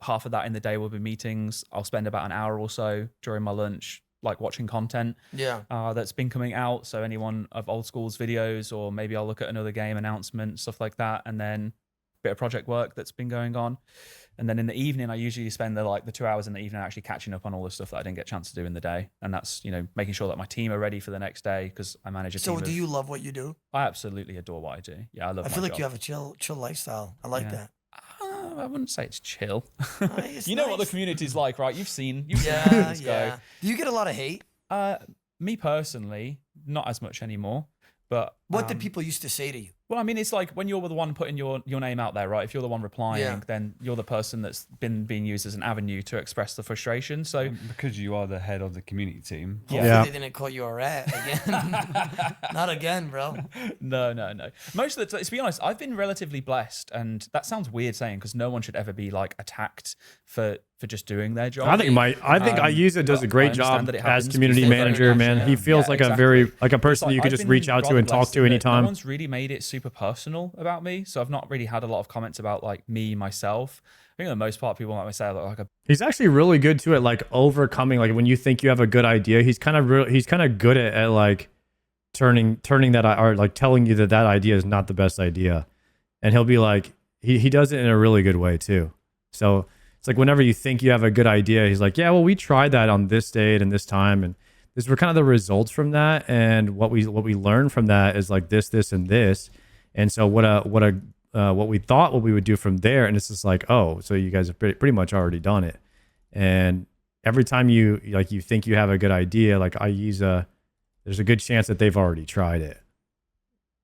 half of that in the day will be meetings. I'll spend about an hour or so during my lunch like watching content that's been coming out. So anyone of old school's videos, or maybe I'll look at another game announcement, stuff like that, and then a bit of project work that's been going on. And then in the evening, I usually spend the 2 hours in the evening actually catching up on all the stuff that I didn't get a chance to do in the day. And that's, making sure that my team are ready for the next day, because I manage a team. So do you love what you do? I absolutely adore what I do. Yeah, I love. I feel like you have a chill lifestyle. I like that. I wouldn't say it's chill. It's know what the community's like, right? You've seen go. Do you get a lot of hate? Me personally, not as much anymore. But what did people used to say to you? Well, I mean, it's like when you're the one putting your name out there, right? If you're the one replying, then you're the person that's been being used as an avenue to express the frustration. So because you are the head of the community team. Hopefully they didn't call you a rat again. Not again, bro. No. Most of the time, to be honest, I've been relatively blessed, and that sounds weird saying, because no one should ever be like attacked for just doing their job. I think Ayuza does a great job as community manager, man. He feels like a very a person that you could just reach out to and talk to anytime. No one's really made it super personal about me, so I've not really had a lot of comments about like me myself. I think for the most part, people might say he's actually really good too at like overcoming, like when you think you have a good idea, he's kind of good at like turning that, or like telling you that idea is not the best idea, and he'll be like he does it in a really good way too. So it's like whenever you think you have a good idea, he's like, yeah, well, we tried that on this date and this time, and these were kind of the results from that, and what we learned from that is like this, and this, and so what we thought what we would do from there, and it's just like, oh, so you guys have pretty much already done it, and every time you think you have a good idea, like there's a good chance that they've already tried it.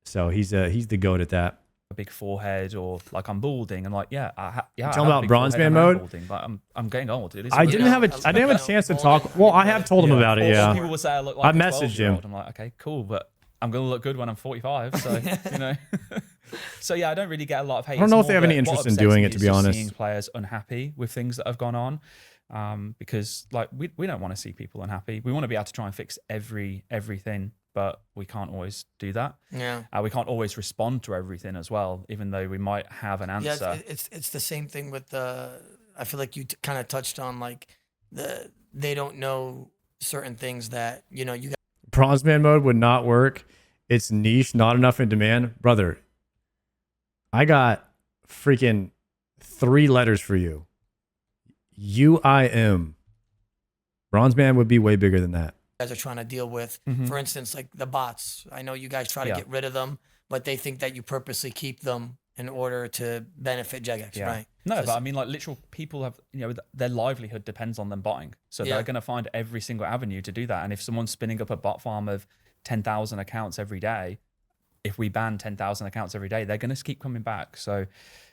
So he's the GOAT at that. A big forehead, or like I'm balding. I'm like, talking about bronze man mode. Balding, but I'm getting old, dude. I didn't have a chance to talk. Well, I have told him about it. Yeah, people will say I look like I messaged him. I'm like, okay, cool, but I'm gonna look good when I'm 45. So So yeah, I don't really get a lot of hate. I don't know if they have any interest in doing it, to be honest. Seeing players unhappy with things that have gone on, because like we don't want to see people unhappy. We want to be able to try and fix everything. But we can't always do that. Yeah. We can't always respond to everything as well, even though we might have an answer. Yeah, it's the same thing with I feel like you kind of touched on like they don't know certain things that you got. Bronze man mode would not work. It's niche, not enough in demand, brother. I got freaking 3 letters for you. UIM. Bronze man would be way bigger than that. Guys are trying to deal with, for instance, like the bots. I know you guys try to get rid of them, but they think that you purposely keep them in order to benefit Jagex, right? No, So but I mean, like, literal people have, their livelihood depends on them botting. So they're going to find every single avenue to do that. And if someone's spinning up a bot farm of 10,000 accounts every day, if we ban 10,000 accounts every day, they're going to keep coming back. So,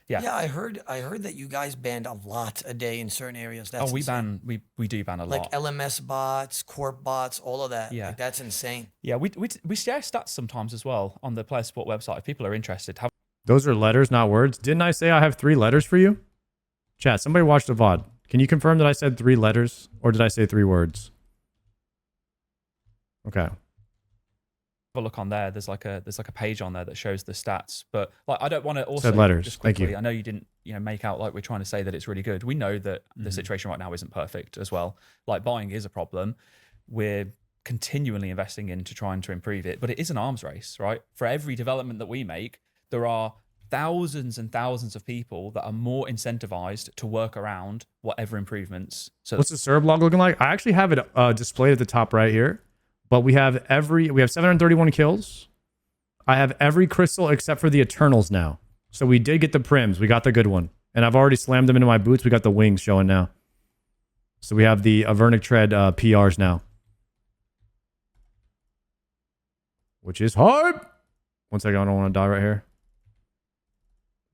yeah, I heard that you guys banned a lot a day in certain areas. That's we insane. we do ban a Like lot. LMS bots, corp bots, all of that. Yeah. Like, that's insane. Yeah, we share stats sometimes as well on the Player Support website if people are interested. Those are letters, not words. Didn't I say I have 3 letters for you? Chat, somebody watched the VOD. Can you confirm that I said 3 letters or did I say 3 words? Okay. Have a look on there. There's like a page on there that shows the stats. But like, I don't want to also Said letters. just quickly, Thank you. I know you didn't make out like we're trying to say that it's really good. We know that the situation right now isn't perfect as well. Like, buying is a problem. We're continually investing into trying to improve it, but it is an arms race, right? For every development that we make, there are thousands and thousands of people that are more incentivized to work around whatever improvements. So What's the serve log looking like? I actually have it displayed at the top right here, but we have 731 kills. I have every crystal except for the Eternals now. So we did get the prims. We got the good one. And I've already slammed them into my boots. We got the wings showing now. So we have the Avernic Tread PRs now. Which is hard. One second, I don't want to die right here.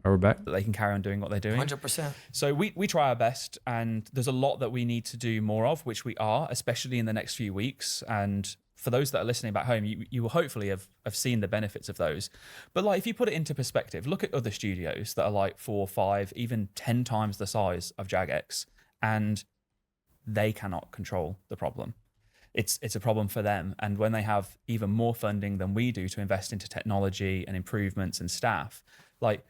Are we back? that they can carry on doing what they're doing. 100%. So we try our best, and there's a lot that we need to do more of, which we are, especially in the next few weeks. And for those that are listening back home, you will hopefully have seen the benefits of those. But like, if you put it into perspective, look at other studios that are like 4, 5, even 10 times the size of Jagex, and they cannot control the problem. It's a problem for them. And when they have even more funding than we do to invest into technology and improvements and staff, like,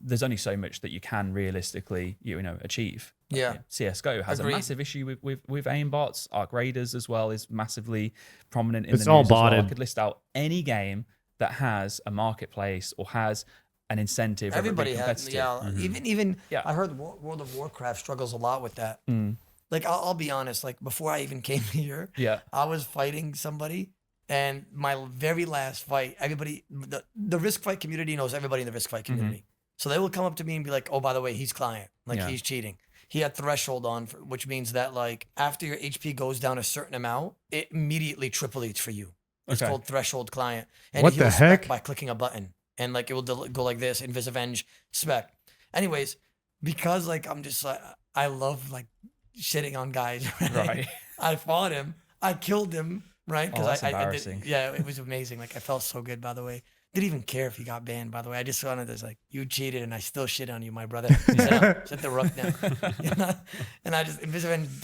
there's only so much that you can realistically, achieve. Yeah. CSGO has Agreed. a massive issue with aimbots. Arc Raiders as well is massively prominent in It's the all news as well. botted. I could list out any game that has a marketplace or has an incentive. of it being Everybody has, competitive. even Yeah. I heard World of Warcraft struggles a lot with that. Mm. Like, I'll be honest, like, before I even came here, Yeah. I was fighting somebody, and my very last fight, everybody, the Risk Fight community knows everybody in the Risk Fight community. So they will come up to me and be like, oh, by the way, he's client. Like, Yeah. he's cheating. He had threshold on, which means that, like, after your HP goes down a certain amount, it immediately triples for you. It's Okay. called threshold client. And What he'll the spec heck? by clicking a button. And, like, it will go like this, Invisivenge spec. Anyways, because, like, I'm just like, I love, like, shitting on guys. Right. I fought him. I killed him, right? Oh, that's I did, embarrassing. yeah, it was amazing. Like, I felt so good, by the way. Didn't even care if he got banned, by the way. I just wanted to, like, you cheated and I still shit on you, my brother. Sit down. Sit the rook now. And I just,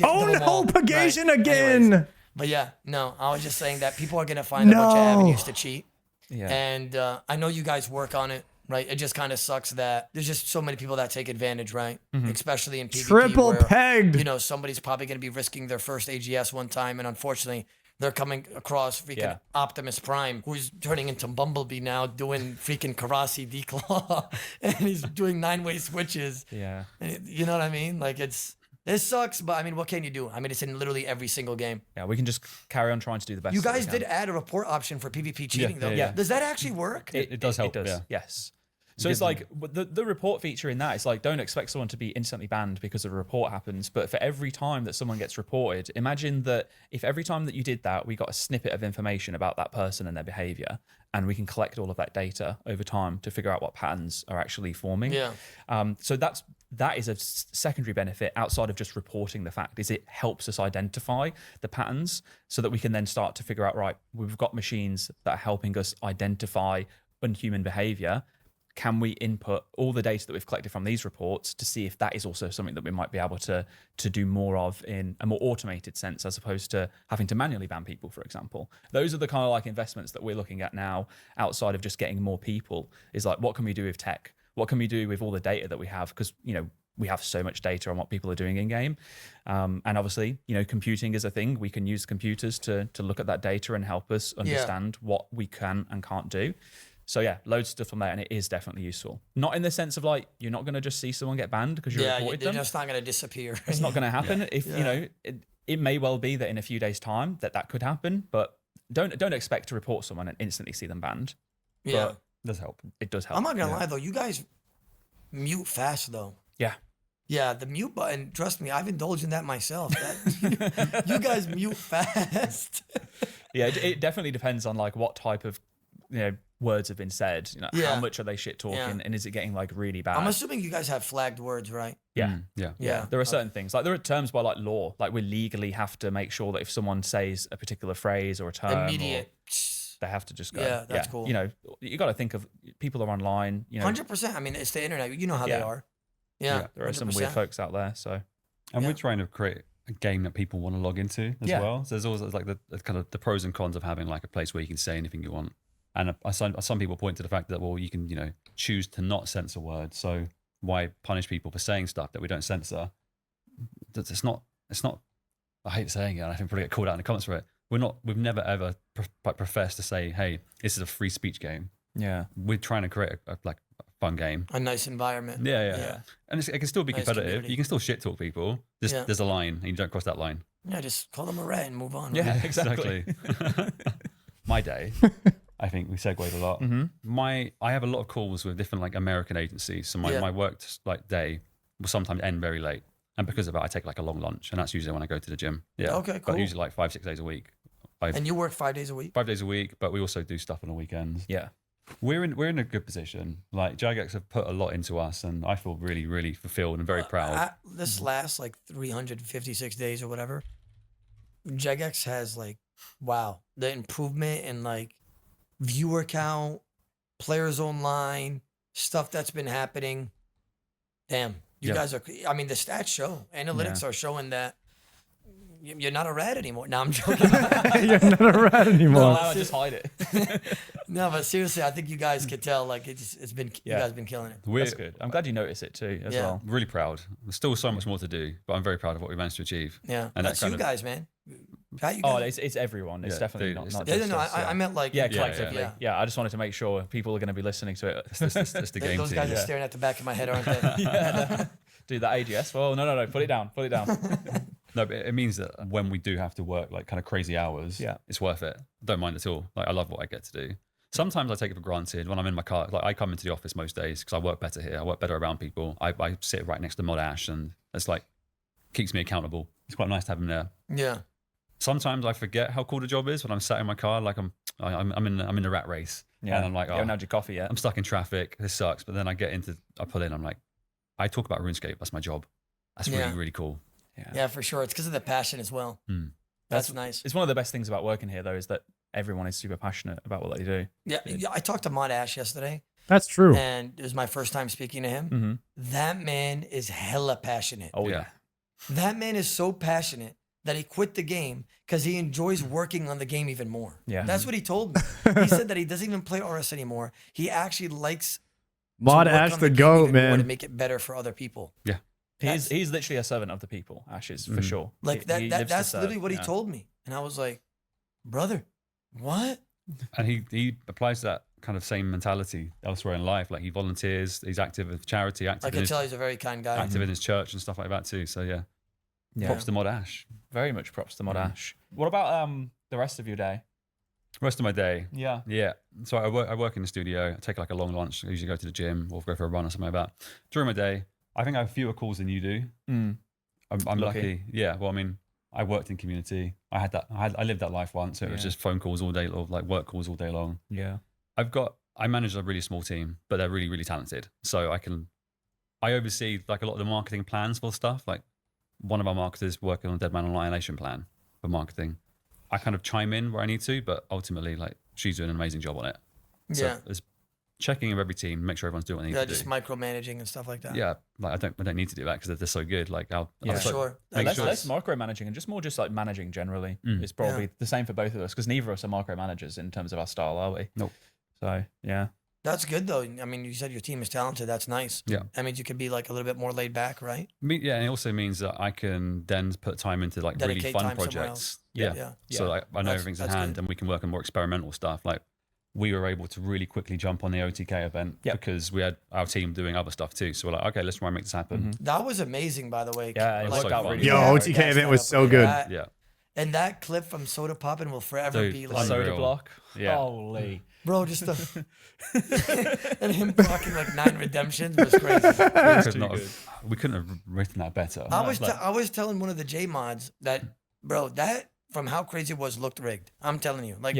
Oh no, Pagasian again. Anyways, but yeah, no, I was just saying that people are going to find a bunch of avenues to cheat. Yeah. And I know you guys work on it, right? It just kind of sucks that there's just so many people that take advantage, right? Especially in PvP. Triple where, pegged. Somebody's probably going to be risking their first AGS one time, and unfortunately, they're coming across freaking Optimus Prime, who's turning into Bumblebee now, doing freaking Karasi declaw, and he's doing 9-way switches. Yeah. And you know what I mean? Like, it sucks, but I mean, what can you do? I mean, it's in literally every single game. Yeah, we can just carry on trying to do the best. You that we guys can. did add a report option for PvP cheating, though. yeah. Does that actually work? It does help, It does, yeah. yes. So it's like the report feature in that, it's like, don't expect someone to be instantly banned because a report happens. But for every time that someone gets reported, imagine that if every time that you did that, we got a snippet of information about that person and their behavior, and we can collect all of that data over time to figure out what patterns are actually forming. Yeah. So that is a secondary benefit outside of just reporting the fact, is it helps us identify the patterns so that we can then start to figure out, right, we've got machines that are helping us identify unhuman behavior. Can we input all the data that we've collected from these reports to see if that is also something that we might be able to do more of in a more automated sense, as opposed to having to manually ban people, for example? Those are the kind of like investments that we're looking at now, outside of just getting more people, is like, what can we do with tech? What can we do with all the data that we have? Because, we have so much data on what people are doing in game. And obviously, computing is a thing. We can use computers to look at that data and help us understand what we can and can't do. So yeah, loads of stuff from there, and it is definitely useful. Not in the sense of like, you're not going to just see someone get banned because you reported they're them. just not going to disappear. It's not going to happen. If it may well be that in a few days' time that could happen, but don't expect to report someone and instantly see them banned. Yeah. But it does help. It does help. I'm not going to lie, though. You guys mute fast though. Yeah. Yeah, the mute button, trust me, I've indulged in that myself. You guys mute fast. Yeah, it definitely depends on like what type of words have been said. How much are they shit talking, and is it getting like really bad? I'm assuming you guys have flagged words, right? Yeah. Yeah. There are certain things, like there are terms by like law, like we legally have to make sure that if someone says a particular phrase or a term, immediate. they have to just go. Yeah, that's cool. You got to think of people are online. 100%. I mean, it's the internet. You know how they are. Yeah, there are some weird folks out there. So, and we're trying to create a game that people want to log into as well. So there's always like the kind of the pros and cons of having like a place where you can say anything you want. And some people point to the fact that, well, you can choose to not censor words. So why punish people for saying stuff that we don't censor? It's not. I hate saying it, and I think probably get called out in the comments for it. We've never ever professed to say, hey, this is a free speech game. Yeah, we're trying to create a fun game, a nice environment. Yeah. And it can still be competitive. Community. You can still shit talk people. There's a line, and you don't cross that line. Yeah, just call them a rat and move on. Yeah, right? exactly. My day, I think we segued a lot. Mm-hmm. I have a lot of calls with different like American agencies. So my work like day will sometimes end very late, and because of that, I take like a long lunch, and that's usually when I go to the gym. Yeah. Okay, cool. But usually like 5-6 days a week. And you work 5 days a week? 5 days a week, but we also do stuff on the weekends. Yeah. We're in a good position. Like Jagex have put a lot into us, and I feel really, really fulfilled and very proud. This last like 356 days or whatever, Jagex has like, wow, the improvement in like viewer count, players online, stuff that's been happening. Damn, you guys are. I mean, the stats show, analytics are showing that you're not a rat anymore. No, I'm joking. You're not a rat anymore. No, just hide it. No, but seriously, I think you guys could tell. Like it's been you guys been killing it. That's good. I'm glad you notice it too as well. Really proud. There's still so much more to do, but I'm very proud of what we managed to achieve. Yeah, and that's you guys, man. Pat, you Oh, guys. it's everyone. It's definitely not just No, us. I meant like collectively. Yeah, I just wanted to make sure people are going to be listening to it. It's the game Those team. guys are staring at the back of my head, aren't they? Do that AGS. Well, no. Put it down. No, but it means that when we do have to work like kind of crazy hours, it's worth it. Don't mind at all. Like I love what I get to do. Sometimes I take it for granted when I'm in my car. Like I come into the office most days because I work better here. I work better around people. I sit right next to Mod Ash, and it's like keeps me accountable. It's quite nice to have him there. Yeah. Sometimes I forget how cool the job is when I'm sat in my car. Like I'm in the rat race. Yeah. And I'm like, you haven't had your coffee yet. I'm stuck in traffic. This sucks. But then I pull in. I'm like, I talk about RuneScape. That's my job. That's really, really cool. Yeah, for sure. It's because of the passion as well. That's nice. It's one of the best things about working here, though, is that everyone is super passionate about what they do. Yeah, I talked to Mod Ash yesterday. That's true. And it was my first time speaking to him. Mm-hmm. That man is hella passionate. Oh, yeah. That man is so passionate that he quit the game because he enjoys working on the game even more. Yeah. That's what he told me. He said that he doesn't even play RS anymore. He actually likes Mod Ash the GOAT, man. To make it better for other people. Yeah. He's literally a servant of the people, Ash is, for sure. Like that's literally what he told me. And I was like, brother, what? And he applies that kind of same mentality elsewhere in life. Like he volunteers, he's active with charity, I can tell he's a very kind guy. Active in his church and stuff like that too. So yeah. Props to Mod Ash. Very much props to Mod Ash. What about the rest of your day? Rest of my day. Yeah. Yeah. So I work in the studio. I take like a long lunch. I usually go to the gym or go for a run or something like that. During my day, I think I have fewer calls than you do. I'm lucky. Yeah. Well, I mean, I worked in community. I lived that life once. So it was just phone calls all day, or like work calls all day long. Yeah. I manage a really small team, but they're really, really talented. So I oversee like a lot of the marketing plans for stuff. Like one of our marketers working on Deadman Annihilation plan for marketing. I kind of chime in where I need to, but ultimately like she's doing an amazing job on it. So it's checking of every team, make sure everyone's doing what they need to do. Just micromanaging and stuff like that. Yeah, like I don't need to do that because they're so good. Like I'll sure. Less micromanaging and just more just like managing generally is probably the same for both of us because neither of us are micromanagers in terms of our style, are we? Nope. So yeah. That's good though. I mean, you said your team is talented. That's nice. Yeah. That means you can be like a little bit more laid back, right? Yeah, and it also means that I can then put time into like Dedicate really fun time somewhere projects. else. Yeah. So like I know everything's in hand, and we can work on more experimental stuff. Like we were able to really quickly jump on the OTK event because we had our team doing other stuff too. So we're like, okay, let's try and make this happen. That was amazing, by the way. Yeah, it worked out really Yo, well. OTK event was so good. Yeah. And that clip from Soda Poppin' will forever be like Soda Unreal. block. Yeah. Holy. Bro, just the and him blocking like 9 redemptions was crazy. We couldn't have written that better. I was telling one of the J mods that, bro, that from how crazy it was looked rigged. I'm telling you, like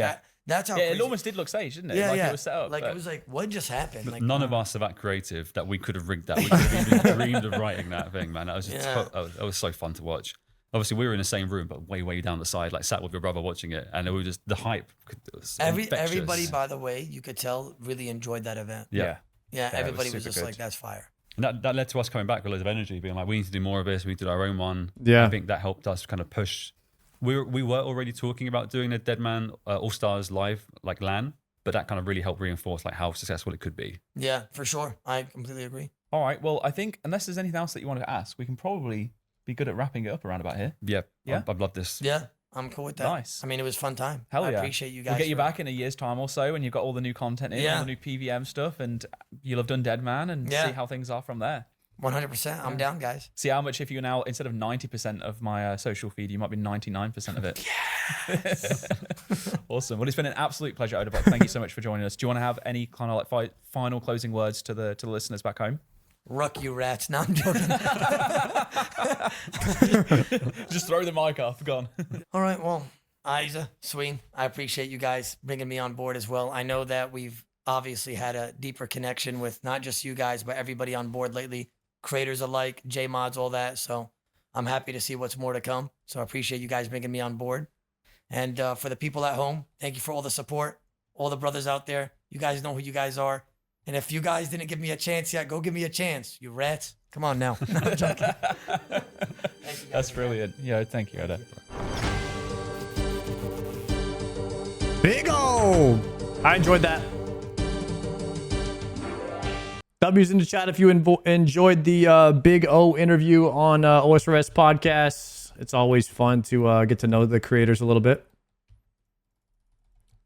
that's how. Yeah, crazy. it almost did look staged, didn't it? Yeah, like yeah. It was set up. Like it was like, what just happened? Like none of us are that creative that we could have rigged that. We could have even dreamed of writing that thing, man. That was just that was so fun to watch. Obviously, we were in the same room, but way down the side, like sat with your brother watching it, and it was just the hype. Was everybody, by the way, you could tell really enjoyed that event. Yeah, everybody was just good. Like, that's fire. And that led to us coming back with loads of energy, being like, we need to do more of this. We need to do our own one. Yeah, I think that helped us kind of push. We were already talking about doing the Deadman Allstars live, like LAN, but that kind of really helped reinforce like how successful it could be. Yeah, for sure. I completely agree. All right. Well, I think unless there's anything else that you wanted to ask, we can probably be good at wrapping it up around about here. Yeah. I've loved this. Yeah, I'm cool with that. Nice. I mean, it was fun time. Hell yeah. I appreciate you guys. We'll get you back in a year's time or so when you've got all the new content in, all the new PVM stuff, and you'll have done Deadman and see how things are from there. 100%. I'm down, guys. See how much, if you're now, instead of 90% of my social feed, you might be 99% of it. Yes. Awesome. Well, it's been an absolute pleasure, Oda. Thank you so much for joining us. Do you want to have any kind of like final closing words to the listeners back home? Ruck, you rats. No, I'm joking. Just throw the mic off. Gone. All right. Well, Isa, Sween, I appreciate you guys bringing me on board as well. I know that we've obviously had a deeper connection with not just you guys, but everybody on board lately. Creators alike, J-mods, all that. So I'm happy to see what's more to come. So I appreciate you guys bringing me on board. And for the people at home, thank you for all the support. All the brothers out there, you guys know who you guys are. And if you guys didn't give me a chance yet, go give me a chance, you rats. Come on now. No, I'm joking. That's brilliant. Yeah, thank you, Oda. Big O! I enjoyed that. W's in the chat if you enjoyed the Big O interview on OSRS podcasts. It's always fun to get to know the creators a little bit.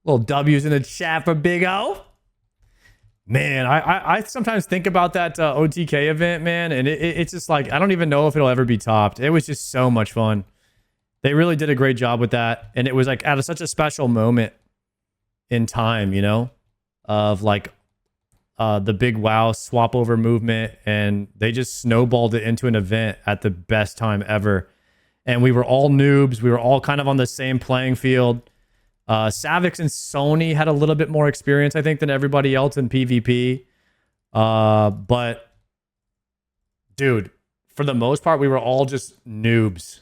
Little W's in the chat for Big O. Man, I sometimes think about that OTK event, man, and it's just like, I don't even know if it'll ever be topped. It was just so much fun. They really did a great job with that, and it was like at such a special moment in time, you know, of like the big WoW swap over movement, and they just snowballed it into an event at the best time ever. And we were all noobs. We were all kind of on the same playing field. Savix and Sony had a little bit more experience, I think, than everybody else in PvP. But dude, for the most part, we were all just noobs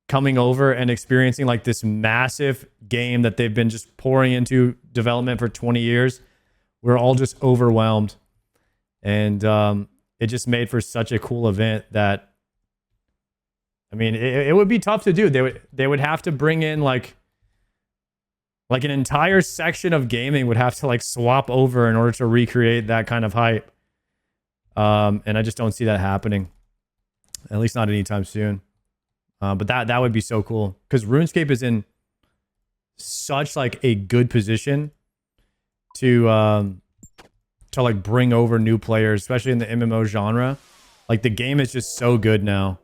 coming over and experiencing like this massive game that they've been just pouring into development for 20 years. We're all just overwhelmed, and it just made for such a cool event that, I mean, it would be tough to do. They would have to bring in like an entire section of gaming would have to like swap over in order to recreate that kind of hype. And I just don't see that happening, at least not anytime soon. But that would be so cool, because RuneScape is in such like a good position to like bring over new players, especially in the MMO genre. Like, the game is just so good now.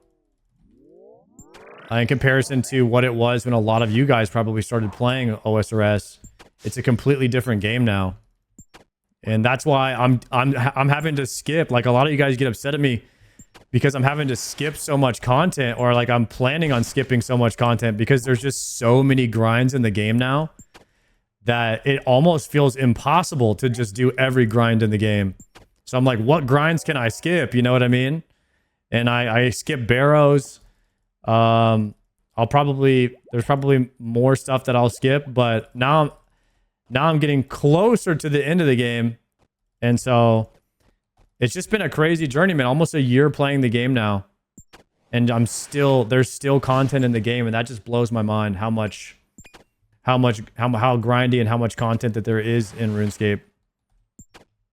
In comparison to what it was when a lot of you guys probably started playing OSRS, it's a completely different game now. And that's why I'm having to skip. Like, a lot of you guys get upset at me because I'm having to skip so much content, or like I'm planning on skipping so much content, because there's just so many grinds in the game now that it almost feels impossible to just do every grind in the game. So I'm like, what grinds can I skip? You know what I mean? And I skip barrows. There's probably more stuff that I'll skip, but now I'm getting closer to the end of the game. And so it's just been a crazy journey, man. Almost a year playing the game now. And there's still content in the game, and that just blows my mind how grindy and how much content that there is in RuneScape.